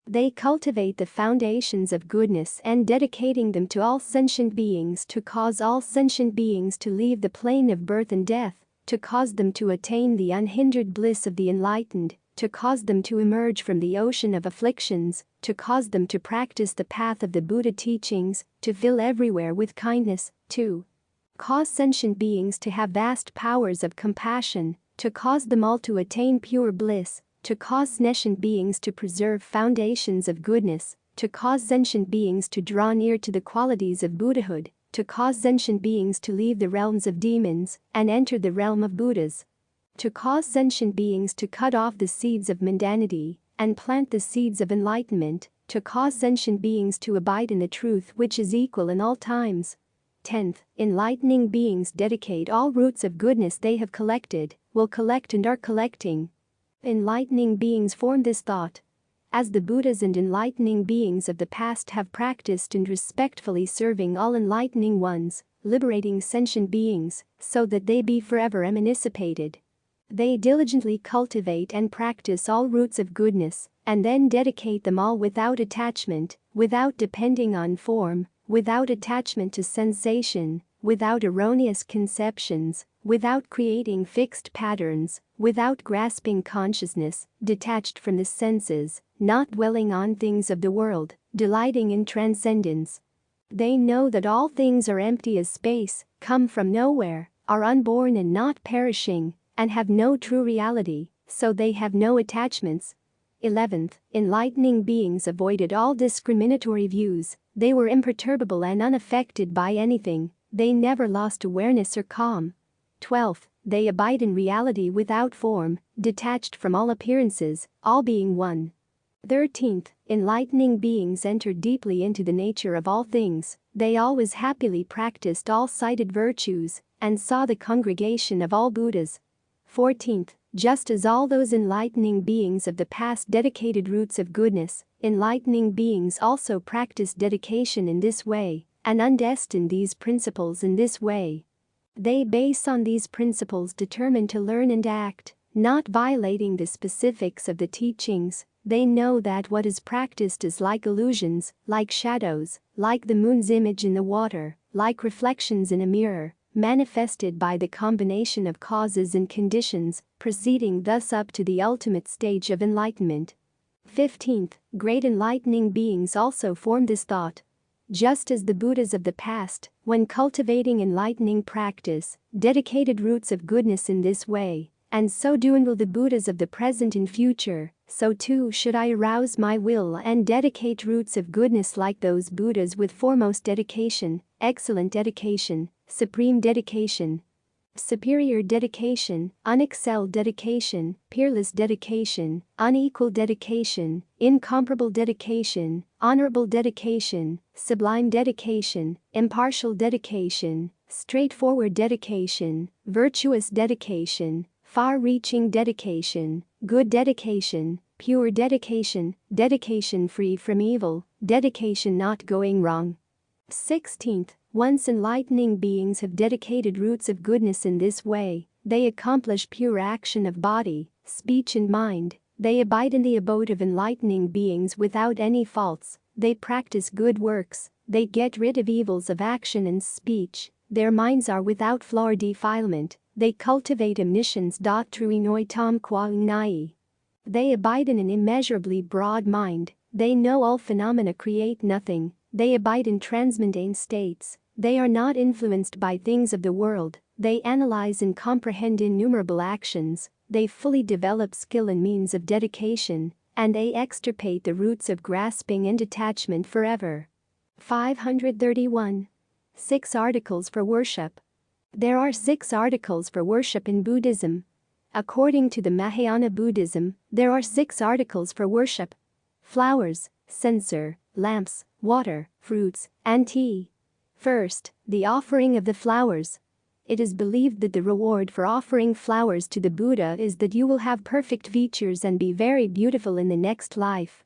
They cultivate the foundations of goodness and dedicating them to all sentient beings to cause all sentient beings to leave the plane of birth and death, to cause them to attain the unhindered bliss of the enlightened, to cause them to emerge from the ocean of afflictions, to cause them to practice the path of the Buddha teachings, to fill everywhere with kindness, to cause sentient beings to have vast powers of compassion, to cause them all to attain pure bliss, to cause sentient beings to preserve foundations of goodness, to cause sentient beings to draw near to the qualities of Buddhahood, to cause sentient beings to leave the realms of demons and enter the realm of Buddhas, to cause sentient beings to cut off the seeds of mundanity and plant the seeds of enlightenment, to cause sentient beings to abide in the truth which is equal in all times. 10th, enlightening beings dedicate all roots of goodness they have collected, will collect and are collecting. Enlightening beings form this thought. As the Buddhas and enlightening beings of the past have practiced and respectfully serving all enlightening ones, liberating sentient beings, so that they be forever emancipated. They diligently cultivate and practice all roots of goodness, and then dedicate them all without attachment, without depending on form, without attachment to sensation, without erroneous conceptions, without creating fixed patterns, without grasping consciousness, detached from the senses, not dwelling on things of the world, delighting in transcendence. They know that all things are empty as space, come from nowhere, are unborn and not perishing, and have no true reality, so they have no attachments. 11th, enlightening beings avoided all discriminatory views, they were imperturbable and unaffected by anything, they never lost awareness or calm. 12th, they abide in reality without form, detached from all appearances, all being one. 13th, enlightening beings entered deeply into the nature of all things, they always happily practiced all-sighted virtues, and saw the congregation of all Buddhas. 14th, just as all those enlightening beings of the past dedicated roots of goodness, enlightening beings also practiced dedication in this way, and undestined these principles in this way. They base on these principles determined to learn and act, not violating the specifics of the teachings. They know that what is practiced is like illusions, like shadows, like the moon's image in the water, like reflections in a mirror, manifested by the combination of causes and conditions, proceeding thus up to the ultimate stage of enlightenment. 15th, great enlightening beings also form this thought. Just as the Buddhas of the past, when cultivating enlightening practice, dedicated roots of goodness in this way, and so doing will the Buddhas of the present and future, so too should I arouse my will and dedicate roots of goodness like those Buddhas with foremost dedication, excellent dedication, supreme dedication, superior dedication, unexcelled dedication, peerless dedication, unequal dedication, incomparable dedication, honorable dedication, sublime dedication, impartial dedication, straightforward dedication, virtuous dedication, far-reaching dedication, good dedication, pure dedication, dedication free from evil, dedication not going wrong. 16th, once enlightening beings have dedicated roots of goodness in this way, they accomplish pure action of body, speech and mind, they abide in the abode of enlightening beings without any faults, they practice good works, they get rid of evils of action and speech, their minds are without flaw or defilement, they cultivate omniscience. Trui noi tam quang nai. They abide in an immeasurably broad mind, they know all phenomena create nothing, they abide in transmundane states, they are not influenced by things of the world, they analyze and comprehend innumerable actions, they fully develop skill and means of dedication, and they extirpate the roots of grasping and detachment forever. 531. 6 articles for worship. There are 6 articles for worship in Buddhism. According to the Mahayana Buddhism, there are 6 articles for worship: flowers, censer, lamps, water, fruits, and tea. First, the offering of the flowers. It is believed that the reward for offering flowers to the Buddha is that you will have perfect features and be very beautiful in the next life.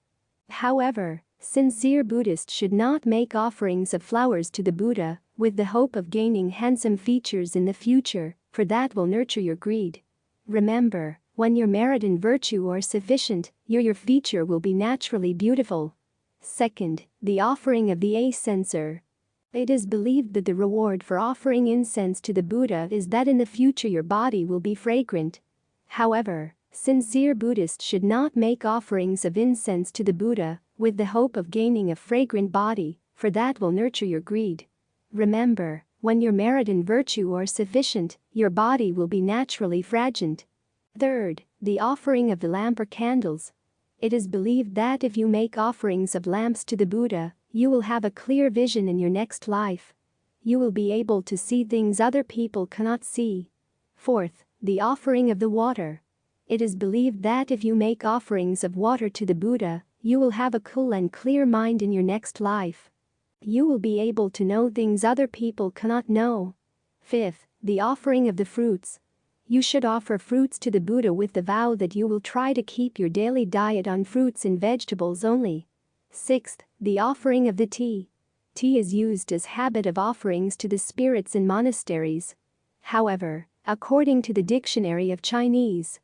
However, sincere Buddhists should not make offerings of flowers to the Buddha with the hope of gaining handsome features in the future, for that will nurture your greed. Remember, when your merit and virtue are sufficient, your feature will be naturally beautiful. Second, the offering of the censer. It is believed that the reward for offering incense to the Buddha is that in the future your body will be fragrant. However, sincere Buddhists should not make offerings of incense to the Buddha with the hope of gaining a fragrant body, for that will nurture your greed. Remember, when your merit and virtue are sufficient, your body will be naturally fragrant. Third, the offering of the lamp or candles. It is believed that if you make offerings of lamps to the Buddha, you will have a clear vision in your next life. You will be able to see things other people cannot see. Fourth, the offering of the water. It is believed that if you make offerings of water to the Buddha, you will have a cool and clear mind in your next life. You will be able to know things other people cannot know. Fifth, the offering of the fruits. You should offer fruits to the Buddha with the vow that you will try to keep your daily diet on fruits and vegetables only. Sixth, the offering of the tea. Tea is used as habit of offerings to the spirits in monasteries. However, according to the Dictionary of Chinese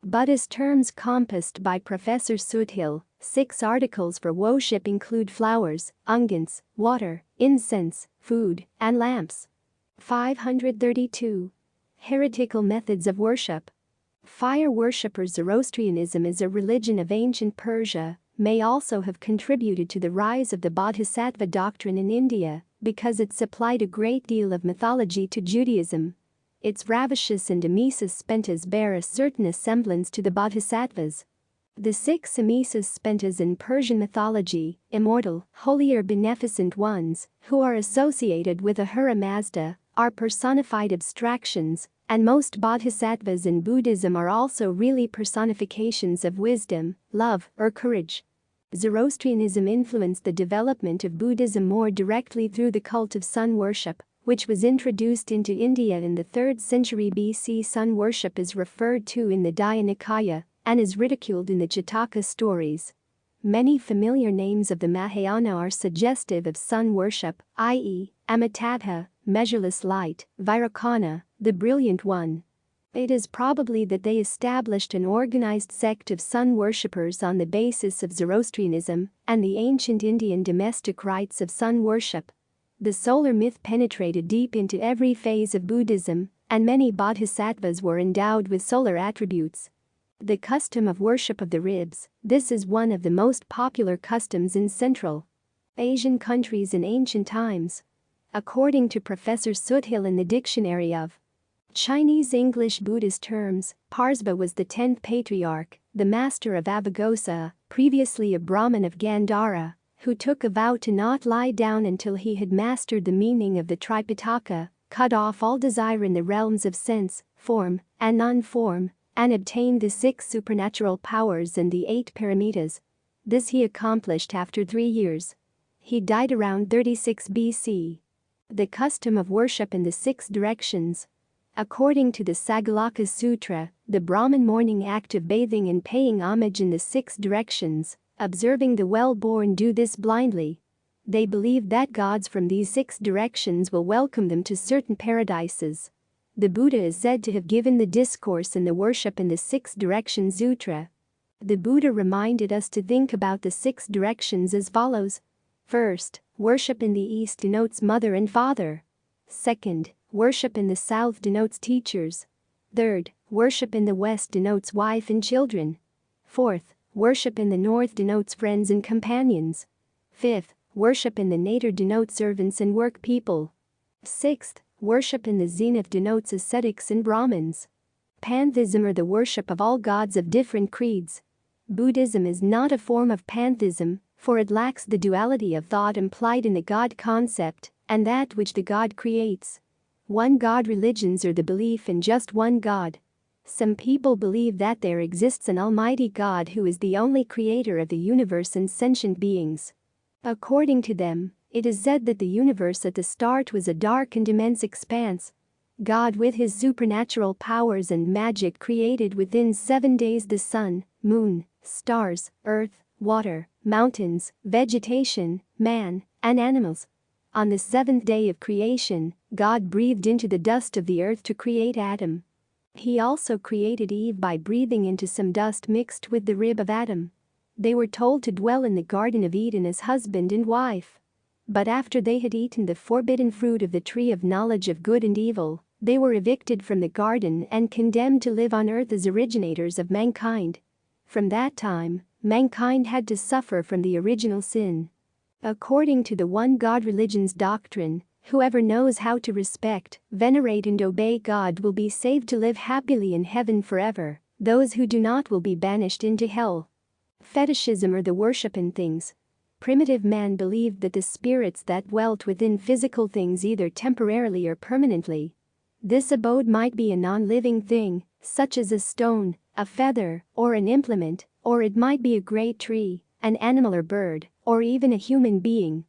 Buddhist terms compassed by Professor Sudhil, 6 articles for worship include flowers, unguents, water, incense, food, and lamps. 532. Heretical methods of worship. Fire worshippers. Zoroastrianism is a religion of ancient Persia, may also have contributed to the rise of the Bodhisattva doctrine in India because it supplied a great deal of mythology to Judaism. Its ravishous and emesis spentas bear a certain semblance to the Bodhisattvas. The 6 emmerses spent as in Persian mythology, immortal, holy or beneficent ones, who are associated with Ahura Mazda, are personified abstractions, and most bodhisattvas in Buddhism are also really personifications of wisdom, love, or courage. Zoroastrianism influenced the development of Buddhism more directly through the cult of sun worship, which was introduced into India in the 3rd century BC. Sun worship is referred to in the Daya Nikaya and is ridiculed in the Jataka stories. Many familiar names of the Mahayana are suggestive of sun worship, i.e., Amitabha, measureless light, Vairocana, the brilliant one. It is probably that they established an organized sect of sun worshippers on the basis of Zoroastrianism and the ancient Indian domestic rites of sun worship. The solar myth penetrated deep into every phase of Buddhism, and many bodhisattvas were endowed with solar attributes. The custom of worship of the ribs, this is one of the most popular customs in Central Asian countries in ancient times. According to Professor Soothill in the Dictionary of Chinese English Buddhist terms, Parsba was the 10th patriarch, the master of Abhaghosa, previously a Brahmin of Gandhara, who took a vow to not lie down until he had mastered the meaning of the Tripitaka, cut off all desire in the realms of sense, form, and non-form, and obtained the 6 supernatural powers and the 8 paramitas. This he accomplished after 3 years. He died around 36 BC. The custom of worship in the 6 directions. According to the Sagalaka Sutra, the Brahmin morning act of bathing and paying homage in the 6 directions, observing the well-born do this blindly. They believe that gods from these 6 directions will welcome them to certain paradises. The Buddha is said to have given the discourse in the Worship in the 6 Directions Sutra. The Buddha reminded us to think about the 6 directions as follows. First, worship in the east denotes mother and father. Second, worship in the south denotes teachers. Third, worship in the west denotes wife and children. Fourth, worship in the north denotes friends and companions. Fifth, worship in the nadir denotes servants and work people. Sixth, worship in the zenith denotes ascetics and Brahmins. Pantheism or the worship of all gods of different creeds. Buddhism is not a form of pantheism, for it lacks the duality of thought implied in the God concept and that which the God creates. One God religions are the belief in just one God. Some people believe that there exists an almighty God who is the only creator of the universe and sentient beings. According to them, it is said that the universe at the start was a dark and immense expanse. God with his supernatural powers and magic created within 7 days the sun, moon, stars, earth, water, mountains, vegetation, man, and animals. On the 7th day of creation, God breathed into the dust of the earth to create Adam. He also created Eve by breathing into some dust mixed with the rib of Adam. They were told to dwell in the Garden of Eden as husband and wife. But after they had eaten the forbidden fruit of the tree of knowledge of good and evil, they were evicted from the garden and condemned to live on earth as originators of mankind. From that time, mankind had to suffer from the original sin. According to the one God religion's doctrine, whoever knows how to respect, venerate and obey God will be saved to live happily in heaven forever. Those who do not will be banished into hell. Fetishism or the worship in things. Primitive man believed that the spirits that dwelt within physical things either temporarily or permanently. This abode might be a non-living thing, such as a stone, a feather, or an implement, or it might be a great tree, an animal or bird, or even a human being.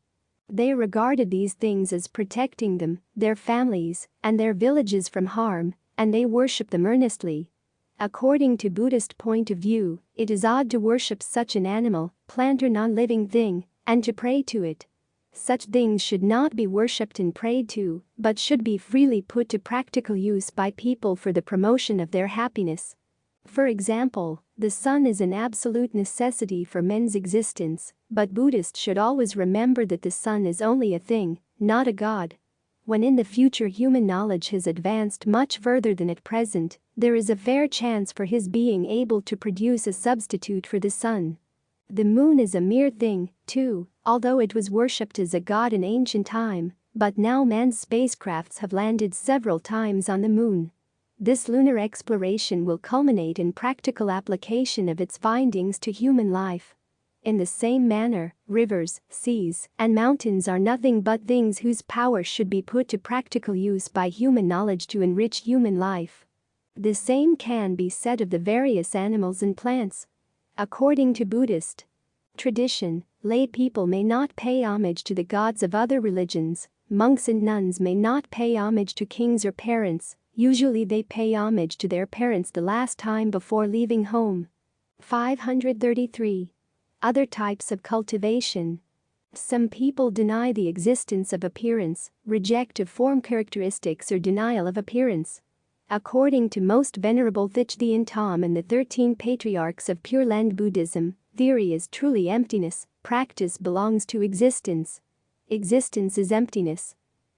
They regarded these things as protecting them, their families, and their villages from harm, and they worshipped them earnestly. According to Buddhist point of view, it is odd to worship such an animal, plant or non-living thing, and to pray to it. Such things should not be worshipped and prayed to, but should be freely put to practical use by people for the promotion of their happiness. For example, the sun is an absolute necessity for men's existence, but Buddhists should always remember that the sun is only a thing, not a god. When in the future human knowledge has advanced much further than at present, there is a fair chance for his being able to produce a substitute for the sun. The moon is a mere thing, too, although it was worshipped as a god in ancient time, but now man's spacecrafts have landed several times on the moon. This lunar exploration will culminate in practical application of its findings to human life. In the same manner, rivers, seas, and mountains are nothing but things whose power should be put to practical use by human knowledge to enrich human life. The same can be said of the various animals and plants. According to Buddhist tradition, lay people may not pay homage to the gods of other religions, monks and nuns may not pay homage to kings or parents, usually they pay homage to their parents the last time before leaving home. 533. Other types of cultivation. Some people deny the existence of appearance, reject of form characteristics or denial of appearance. According to Most Venerable Thien Phuc and the 13 Patriarchs of Pure Land Buddhism, theory is truly emptiness, practice belongs to existence. Existence is emptiness.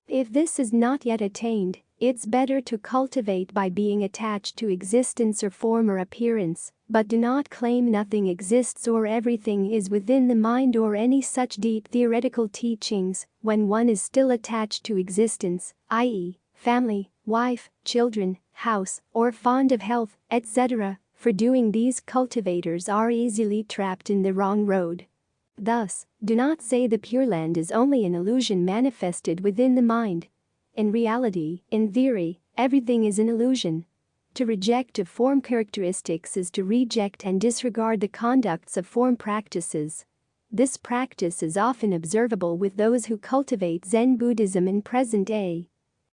If this is not yet attained, it's better to cultivate by being attached to existence or form or appearance, but do not claim nothing exists or everything is within the mind or any such deep theoretical teachings when one is still attached to existence, i.e., family, wife, children, house, or fond of health, etc. For doing these, cultivators are easily trapped in the wrong road. Thus, do not say the Pure Land is only an illusion manifested within the mind. In reality, in theory, everything is an illusion. To reject of form characteristics is to reject and disregard the conducts of form practices. This practice is often observable with those who cultivate Zen Buddhism in present day.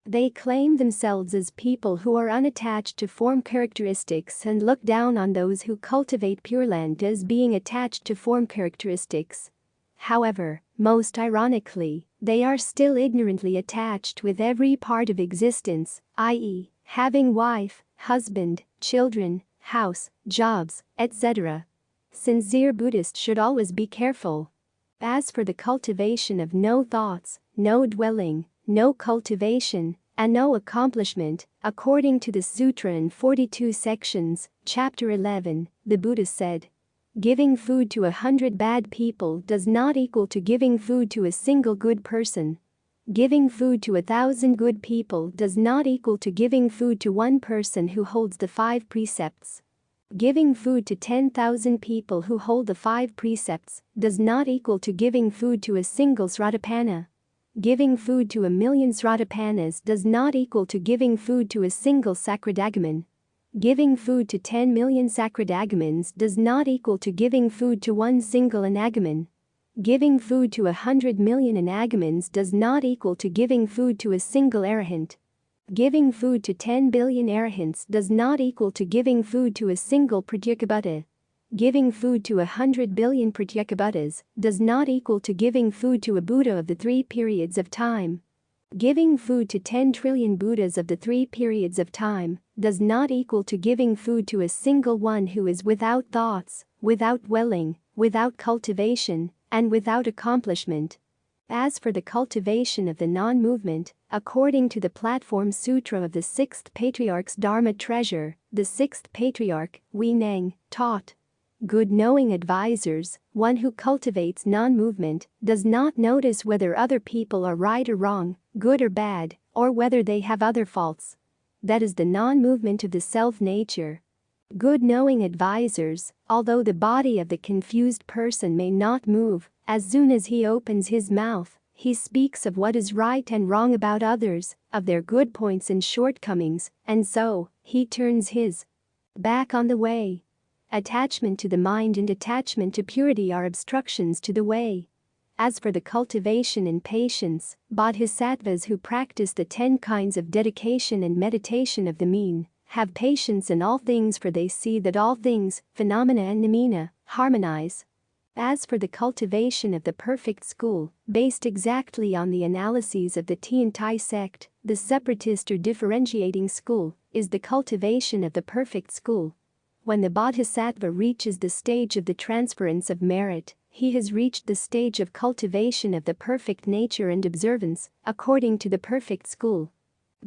They claim themselves as people who are unattached to form characteristics and look down on those who cultivate Pure Land as being attached to form characteristics. However, most ironically, they are still ignorantly attached with every part of existence, i.e., having wife, husband, children, house, jobs, etc. Sincere Buddhists should always be careful. As for the cultivation of no thoughts, no dwelling, no cultivation, and no accomplishment, according to the Sutra in 42 sections, Chapter 11, the Buddha said, giving food to 100 bad people does not equal to giving food to a single good person. Giving food to 1,000 good people does not equal to giving food to one person who holds the 5 precepts. Giving food to 10,000 people who hold the 5 precepts does not equal to giving food to a single Sratapanna. Giving food to 1,000,000 Sratapannas does not equal to giving food to a single Sakradagaman. Giving food to 10 million Sakradagamans does not equal to giving food to one single Anagaman. Giving food to 100 million Anagamans does not equal to giving food to a single Arahant. Giving food to 10 billion Arahants does not equal to giving food to a single Pratyekabuddha. Giving food to 100 billion Pratyekabuddhas does not equal to giving food to a Buddha of the 3 periods of time. Giving food to 10 trillion Buddhas of the 3 periods of time does not equal to giving food to a single one who is without thoughts, without dwelling, without cultivation, and without accomplishment. As for the cultivation of the non-movement, according to the Platform Sutra of the 6th Patriarch's Dharma Treasure, the 6th Patriarch, Wei Neng, taught, good knowing advisors, one who cultivates non-movement, does not notice whether other people are right or wrong, good or bad, or whether they have other faults. That is the non-movement of the self-nature. Good knowing advisors, although the body of the confused person may not move, as soon as he opens his mouth, he speaks of what is right and wrong about others, of their good points and shortcomings, and so, he turns his back on the way. Attachment to the mind and attachment to purity are obstructions to the way. As for the cultivation and patience, bodhisattvas who practice the 10 kinds of dedication and meditation of the mean, have patience in all things, for they see that all things, phenomena and noumena, harmonize. As for the cultivation of the perfect school, based exactly on the analyses of the Thien Phuc sect, the separatist or differentiating school, is the cultivation of the perfect school. When the bodhisattva reaches the stage of the transference of merit, he has reached the stage of cultivation of the perfect nature and observance, according to the perfect school.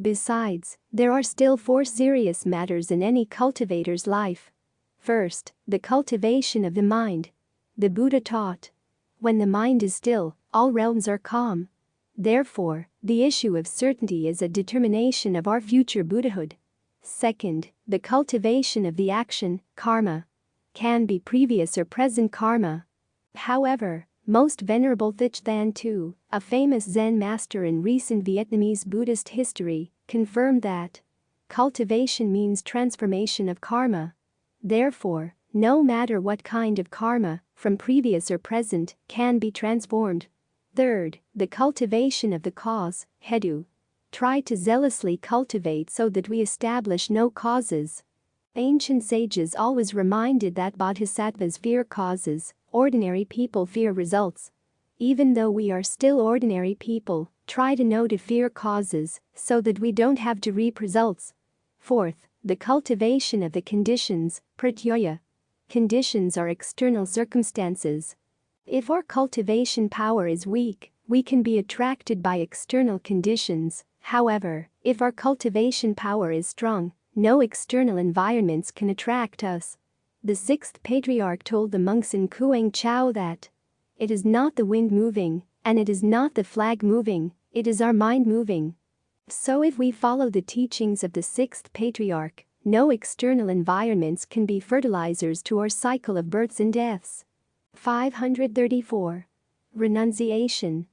Besides, there are still 4 serious matters in any cultivator's life. First, the cultivation of the mind. The Buddha taught, when the mind is still, all realms are calm. Therefore, the issue of certainty is a determination of our future Buddhahood. Second, the cultivation of the action, karma, can be previous or present karma. However, most Venerable Thien Phuc, a famous Zen master in recent Vietnamese Buddhist history, confirmed that cultivation means transformation of karma. Therefore, no matter what kind of karma, from previous or present, can be transformed. Third, the cultivation of the cause, hedu. Try to zealously cultivate so that we establish no causes. Ancient sages always reminded that bodhisattvas fear causes, ordinary people fear results. Even though we are still ordinary people, try to know to fear causes so that we don't have to reap results. Fourth, the cultivation of the conditions, pratyoya. Conditions are external circumstances. If our cultivation power is weak, we can be attracted by external conditions. However, if our cultivation power is strong, no external environments can attract us. The sixth patriarch told the monks in Quang Chau that it is not the wind moving, and it is not the flag moving, it is our mind moving. So if we follow the teachings of the sixth patriarch, no external environments can be fertilizers to our cycle of births and deaths. 534. Renunciation.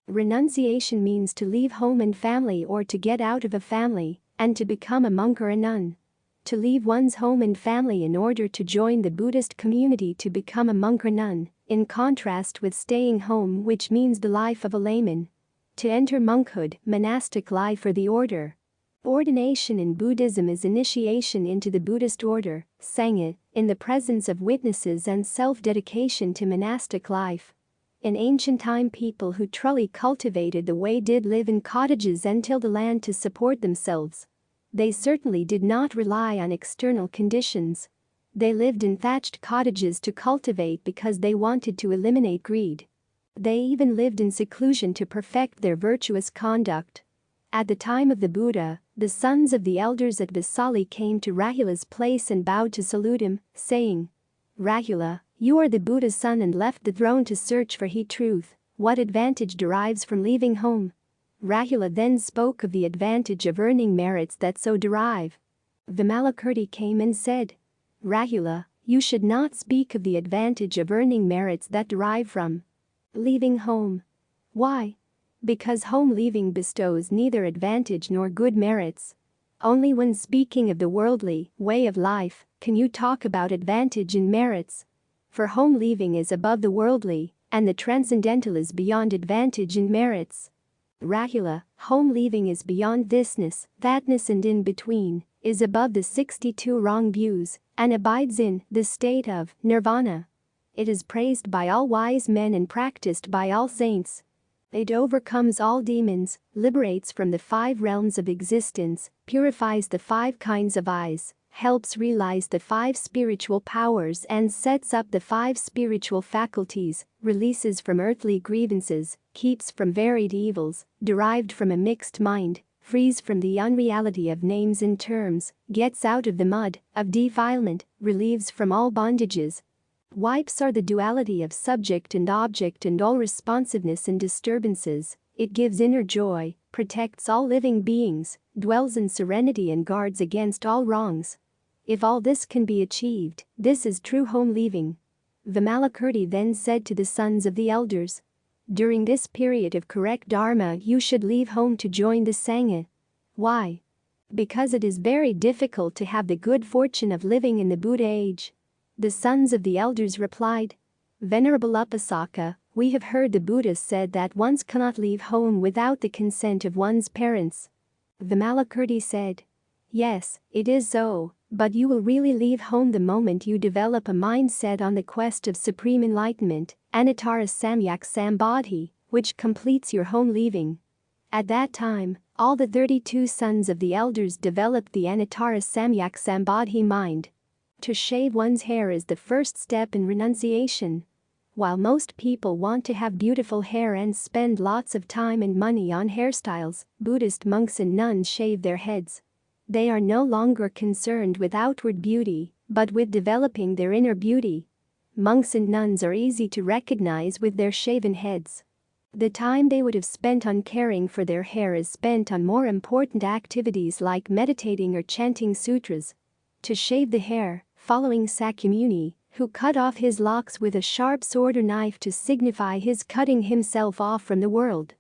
Renunciation means to leave home and family or to get out of a family, and to become a monk or a nun. To leave one's home and family in order to join the Buddhist community to become a monk or nun, in contrast with staying home, which means the life of a layman. To enter monkhood, monastic life or the order. Ordination in Buddhism is initiation into the Buddhist order, Sangha, in the presence of witnesses and self-dedication to monastic life. In ancient time, people who truly cultivated the way did live in cottages and tilled the land to support themselves. They certainly did not rely on external conditions. They lived in thatched cottages to cultivate because they wanted to eliminate greed. They even lived in seclusion to perfect their virtuous conduct. At the time of the Buddha, the sons of the elders at Vesali came to Rahula's place and bowed to salute him, saying, "Rahula, you are the Buddha's son and left the throne to search for truth. What advantage derives from leaving home?" Rahula then spoke of the advantage of earning merits that so derive. Vimalakirti came and said, "Rahula, you should not speak of the advantage of earning merits that derive from leaving home." Why? Because home leaving bestows neither advantage nor good merits. Only when speaking of the worldly way of life can you talk about advantage and merits. For home leaving is above the worldly, and the transcendental is beyond advantage and merits. Rahula, home leaving is beyond thisness, thatness and in between, is above the 62 wrong views, and abides in the state of nirvana. It is praised by all wise men and practiced by all saints. It overcomes all demons, liberates from the 5 realms of existence, purifies the 5 kinds of eyes, helps realize the 5 spiritual powers and sets up the 5 spiritual faculties, releases from earthly grievances, keeps from varied evils, derived from a mixed mind, frees from the unreality of names and terms, gets out of the mud of defilement, relieves from all bondages. Wipes are the duality of subject and object and all responsiveness and disturbances. It gives inner joy, protects all living beings, dwells in serenity and guards against all wrongs. If all this can be achieved, this is true home leaving. Vimalakirti then said to the sons of the elders, "During this period of correct Dharma you should leave home to join the Sangha." Why? Because it is very difficult to have the good fortune of living in the Buddha age. The sons of the elders replied, "Venerable Upasaka, we have heard the Buddha said that one cannot leave home without the consent of one's parents." Vimalakirti said, "Yes, it is so, but you will really leave home the moment you develop a mindset on the quest of supreme enlightenment, Anuttara Samyak Sambodhi, which completes your home leaving." At that time, all the 32 sons of the elders developed the Anuttara Samyak Sambodhi mind. To shave one's hair is the first step in renunciation. While most people want to have beautiful hair and spend lots of time and money on hairstyles, Buddhist monks and nuns shave their heads. They are no longer concerned with outward beauty, but with developing their inner beauty. Monks and nuns are easy to recognize with their shaven heads. The time they would have spent on caring for their hair is spent on more important activities like meditating or chanting sutras. To shave the hair, following Sakyamuni, who cut off his locks with a sharp sword or knife to signify his cutting himself off from the world.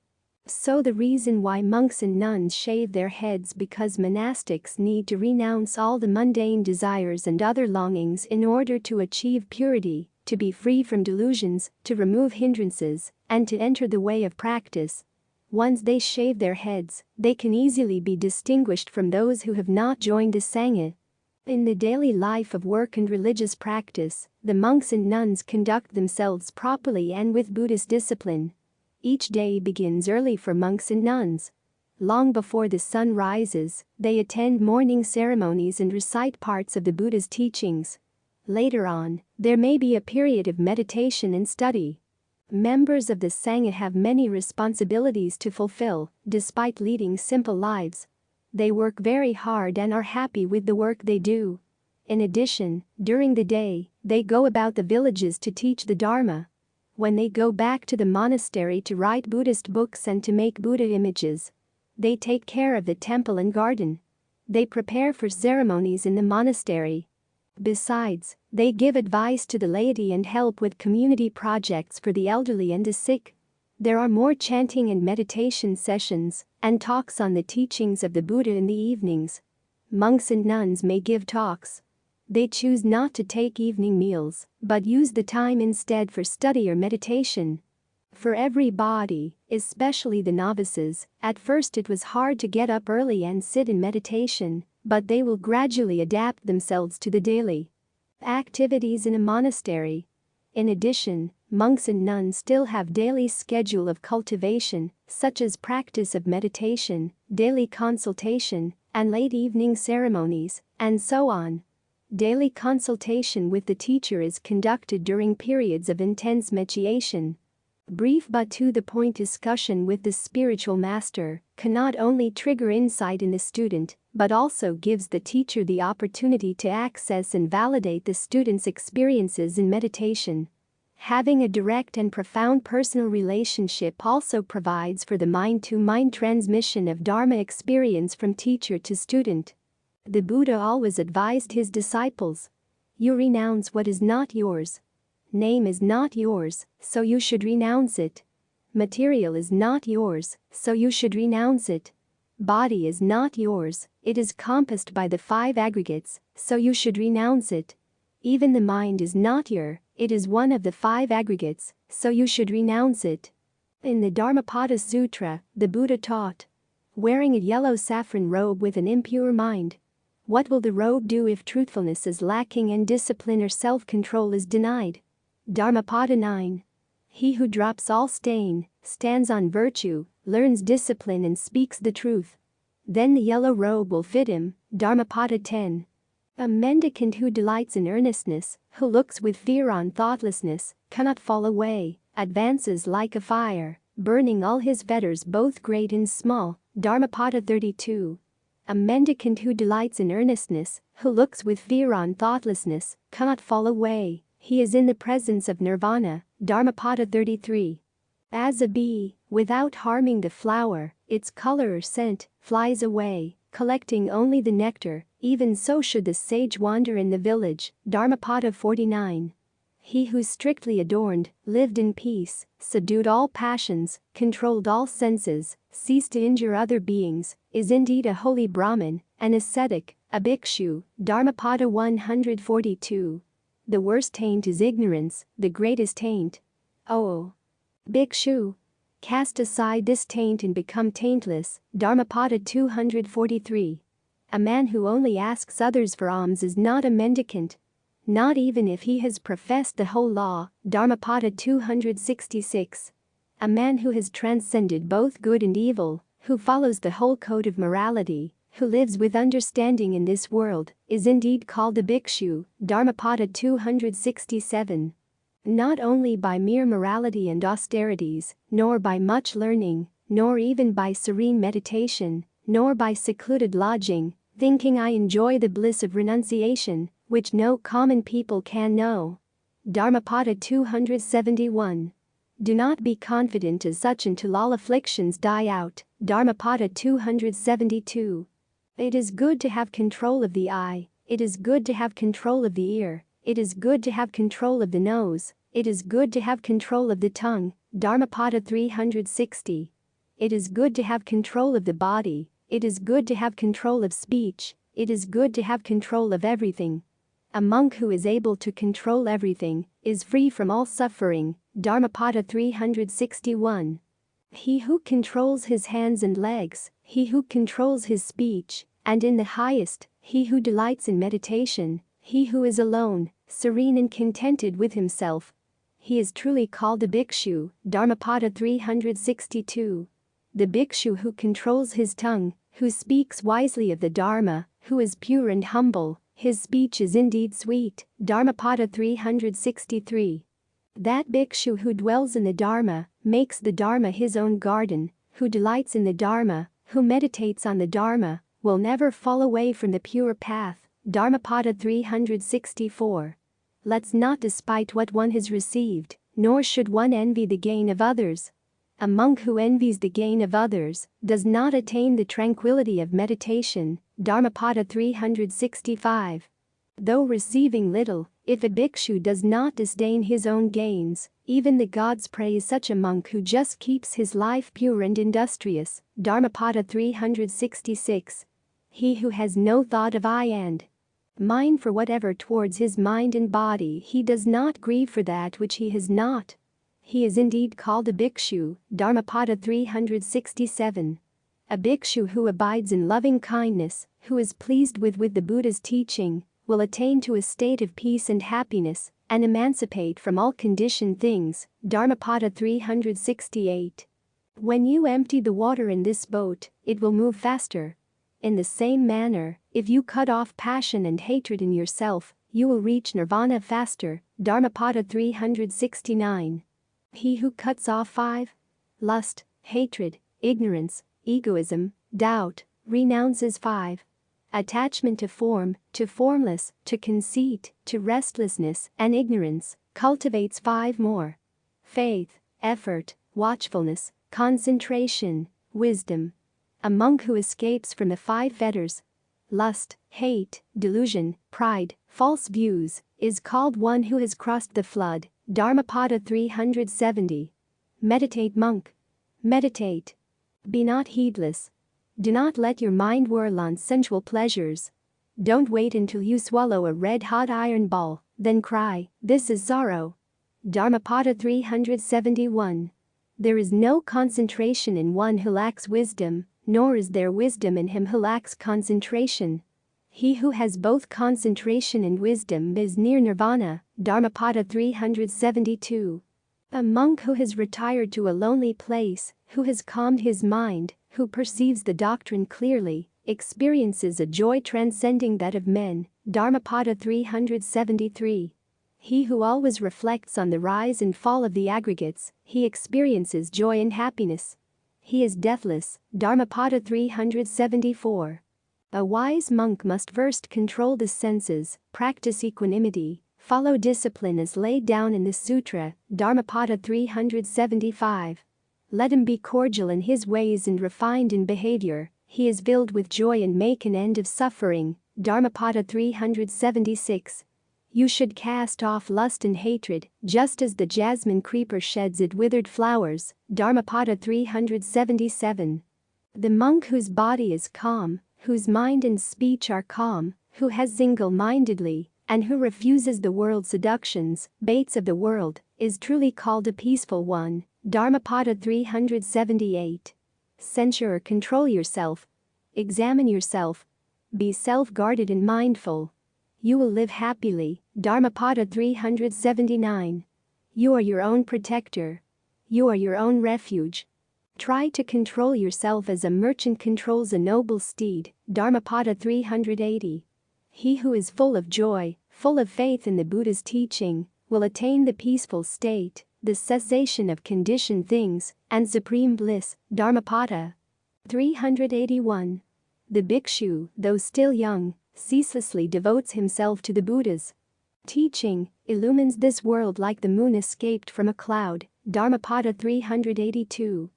So the reason why monks and nuns shave their heads because monastics need to renounce all the mundane desires and other longings in order to achieve purity, to be free from delusions, to remove hindrances, and to enter the way of practice. Once they shave their heads, they can easily be distinguished from those who have not joined the Sangha. In the daily life of work and religious practice, the monks and nuns conduct themselves properly and with Buddhist discipline. Each day begins early for monks and nuns. Long before the sun rises, they attend morning ceremonies and recite parts of the Buddha's teachings. Later on, there may be a period of meditation and study. Members of the Sangha have many responsibilities to fulfill, despite leading simple lives. They work very hard and are happy with the work they do. In addition, during the day, they go about the villages to teach the Dharma. When they go back to the monastery to write Buddhist books and to make Buddha images, they take care of the temple and garden. They prepare for ceremonies in the monastery. Besides, they give advice to the laity and help with community projects for the elderly and the sick. There are more chanting and meditation sessions and talks on the teachings of the Buddha in the evenings. Monks and nuns may give talks. They choose not to take evening meals, but use the time instead for study or meditation. For everybody, especially the novices, at first it was hard to get up early and sit in meditation, but they will gradually adapt themselves to the daily activities in a monastery. In addition, monks and nuns still have daily schedule of cultivation, such as practice of meditation, daily consultation, and late evening ceremonies, and so on. Daily consultation with the teacher is conducted during periods of intense meditation. Brief but to-the-point discussion with the spiritual master can not only trigger insight in the student, but also gives the teacher the opportunity to access and validate the student's experiences in meditation. Having a direct and profound personal relationship also provides for the mind-to-mind transmission of Dharma experience from teacher to student. The Buddha always advised his disciples, "You renounce what is not yours. Name is not yours, so you should renounce it. Material is not yours, so you should renounce it. Body is not yours, it is compassed by the five aggregates, so you should renounce it. Even the mind is not it is one of the five aggregates, so you should renounce it." In the Dharmapada Sutra, the Buddha taught, "Wearing a yellow saffron robe with an impure mind. What will the robe do if truthfulness is lacking and discipline or self-control is denied?" Dharmapada 9. He who drops all stain, stands on virtue, learns discipline and speaks the truth. Then the yellow robe will fit him. Dharmapada 10. A mendicant who delights in earnestness, who looks with fear on thoughtlessness, cannot fall away, advances like a fire, burning all his fetters both great and small. Dharmapada 32. A mendicant who delights in earnestness, who looks with fear on thoughtlessness, cannot fall away, he is in the presence of nirvana. Dharmapada 33. As a bee, without harming the flower, its color or scent, flies away, collecting only the nectar, even so should the sage wander in the village. Dharmapada 49. He who strictly adorned, lived in peace, subdued all passions, controlled all senses, ceased to injure other beings, is indeed a holy Brahmin, an ascetic, a bhikshu. Dharmapada 142. The worst taint is ignorance, the greatest taint. O bhikshu, cast aside this taint and become taintless. Dharmapada 243. A man who only asks others for alms is not a mendicant, not even if he has professed the whole law. Dharmapada 266. A man who has transcended both good and evil, who follows the whole code of morality, who lives with understanding in this world, is indeed called a bhikshu. Dharmapada 267. Not only by mere morality and austerities, nor by much learning, nor even by serene meditation, nor by secluded lodging, thinking I enjoy the bliss of renunciation, which no common people can know. Dharmapada 271. Do not be confident as such until all afflictions die out. Dharmapada 272. It is good to have control of the eye, it is good to have control of the ear, it is good to have control of the nose, it is good to have control of the tongue. Dharmapada 360. It is good to have control of the body, it is good to have control of speech, it is good to have control of everything. A monk who is able to control everything is free from all suffering. Dharmapada 361. He who controls his hands and legs, he who controls his speech, and in the highest, he who delights in meditation, he who is alone, serene and contented with himself, he is truly called a bhikshu. Dharmapada 362. The bhikshu who controls his tongue, who speaks wisely of the Dharma, who is pure and humble, his speech is indeed sweet. Dharmapada 363. That bhikshu who dwells in the Dharma, makes the Dharma his own garden, who delights in the Dharma, who meditates on the Dharma, will never fall away from the pure path. Dharmapada 364. Let's not despite what one has received, nor should one envy the gain of others. A monk who envies the gain of others does not attain the tranquility of meditation. Dharmapada 365. Though receiving little, if a bhikshu does not disdain his own gains, even the gods praise such a monk who just keeps his life pure and industrious. Dharmapada 366. He who has no thought of I and mine for whatever towards his mind and body, he does not grieve for that which he has not, he is indeed called a bhikshu. Dharmapada 367. A bhikshu who abides in loving kindness, who is pleased with the Buddha's teaching, will attain to a state of peace and happiness, and emancipate from all conditioned things. Dharmapada 368. When you empty the water in this boat, it will move faster. In the same manner, if you cut off passion and hatred in yourself, you will reach nirvana faster. Dharmapada 369. He who cuts off 5. Lust, hatred, ignorance, egoism, doubt, renounces 5. Attachment to form, to formless, to conceit, to restlessness and ignorance, cultivates 5 more. Faith, effort, watchfulness, concentration, wisdom. A monk who escapes from the 5 fetters, lust, hate, delusion, pride, false views, is called one who has crossed the flood. Dharmapada 370. Meditate, monk. Meditate. Be not heedless. Do not let your mind whirl on sensual pleasures. Don't wait until you swallow a red-hot iron ball, then cry, "This is sorrow." Dharmapada 371. There is no concentration in one who lacks wisdom, nor is there wisdom in him who lacks concentration. He who has both concentration and wisdom is near nirvana. Dharmapada 372. A monk who has retired to a lonely place, who has calmed his mind, who perceives the doctrine clearly, experiences a joy transcending that of men. Dharmapada 373. He who always reflects on the rise and fall of the aggregates, he experiences joy and happiness. He is deathless. Dharmapada 374. A wise monk must first control the senses, practice equanimity, follow discipline as laid down in the sutra. Dharmapada 375. Let him be cordial in his ways and refined in behavior, he is filled with joy and make an end of suffering. Dharmapada 376. You should cast off lust and hatred, just as the jasmine creeper sheds its withered flowers. Dharmapada 377. The monk whose body is calm, whose mind and speech are calm, who has single-mindedly, and who refuses the world's seductions, baits of the world, is truly called a peaceful one. Dharmapada 378. Censure or control yourself. Examine yourself. Be self-guarded and mindful. You will live happily. Dharmapada 379. You are your own protector. You are your own refuge. Try to control yourself as a merchant controls a noble steed. Dharmapada 380. He who is full of joy, full of faith in the Buddha's teaching, will attain the peaceful state, the cessation of conditioned things, and supreme bliss. Dharmapada 381. The bhikshu, though still young, ceaselessly devotes himself to the Buddha's teaching, illumines this world like the moon escaped from a cloud. Dharmapada 382.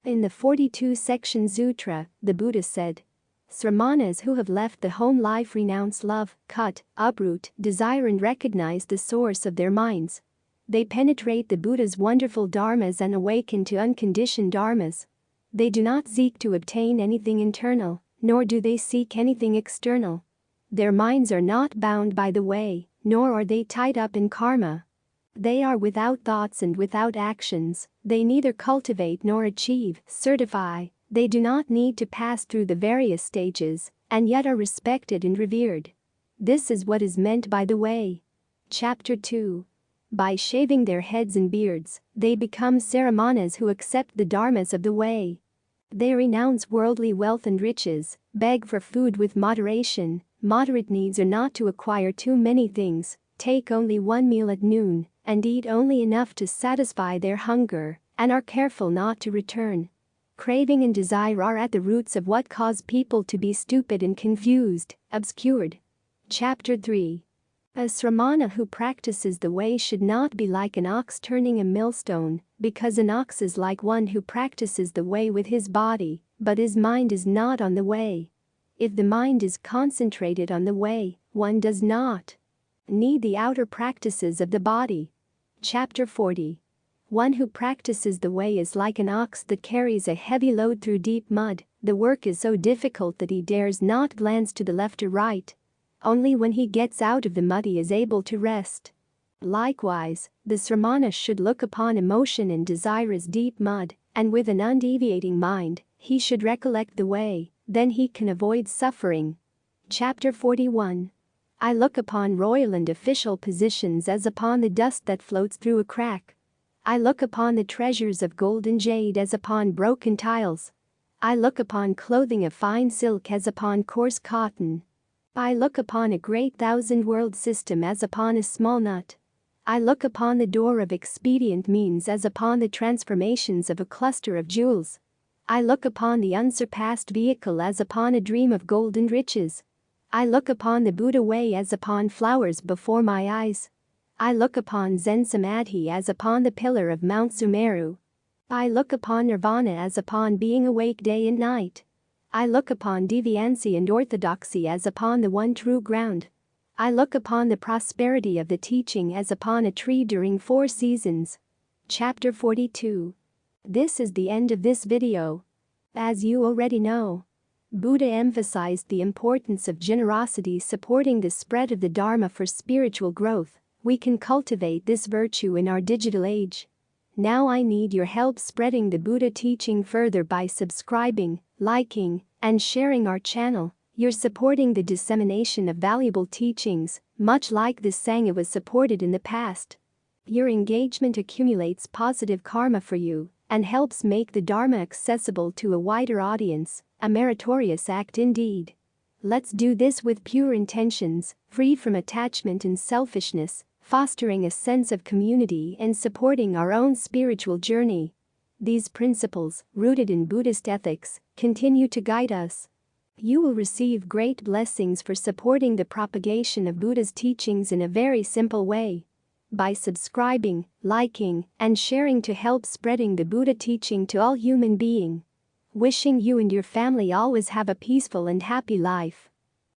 In the 42-section Sutra, the Buddha said, Sramanas who have left the home life renounce love, cut, uproot, desire and recognize the source of their minds. They penetrate the Buddha's wonderful dharmas and awaken to unconditioned dharmas. They do not seek to obtain anything internal, nor do they seek anything external. Their minds are not bound by the way, nor are they tied up in karma. They are without thoughts and without actions, they neither cultivate nor achieve, certify, they do not need to pass through the various stages, and yet are respected and revered. This is what is meant by the way. Chapter 2. By shaving their heads and beards, they become Sramanas who accept the dharmas of the way. They renounce worldly wealth and riches, beg for food with moderation. Moderate needs are not to acquire too many things, take only one meal at noon, and eat only enough to satisfy their hunger, and are careful not to return. Craving and desire are at the roots of what cause people to be stupid and confused, obscured. Chapter 3. A sramana who practices the way should not be like an ox turning a millstone, because an ox is like one who practices the way with his body, but his mind is not on the way. If the mind is concentrated on the way, one does not need the outer practices of the body. Chapter 40. One who practices the way is like an ox that carries a heavy load through deep mud. The work is so difficult that he dares not glance to the left or right. Only when he gets out of the mud he is able to rest. Likewise, the sramana should look upon emotion and desire as deep mud, and with an undeviating mind, he should recollect the way. Then he can avoid suffering. Chapter 41. I look upon royal and official positions as upon the dust that floats through a crack. I look upon the treasures of gold and jade as upon broken tiles. I look upon clothing of fine silk as upon coarse cotton. I look upon a great thousand-world system as upon a small nut. I look upon the door of expedient means as upon the transformations of a cluster of jewels. I look upon the unsurpassed vehicle as upon a dream of gold and riches. I look upon the Buddha way as upon flowers before my eyes. I look upon Zen Samadhi as upon the pillar of Mount Sumeru. I look upon Nirvana as upon being awake day and night. I look upon deviancy and orthodoxy as upon the one true ground. I look upon the prosperity of the teaching as upon a tree during 4 seasons. Chapter 42. This is the end of this video. As you already know, Buddha emphasized the importance of generosity supporting the spread of the Dharma for spiritual growth. We can cultivate this virtue in our digital age. Now I need your help spreading the Buddha teaching further by subscribing, liking, and sharing our channel. You're supporting the dissemination of valuable teachings, much like this Sangha was supported in the past. Your engagement accumulates positive karma for you and helps make the Dharma accessible to a wider audience, a meritorious act indeed. Let's do this with pure intentions, free from attachment and selfishness, fostering a sense of community and supporting our own spiritual journey. These principles, rooted in Buddhist ethics, continue to guide us. You will receive great blessings for supporting the propagation of Buddha's teachings in a very simple way. By subscribing, liking, and sharing to help spreading the Buddha teaching to all human beings. Wishing you and your family always have a peaceful and happy life.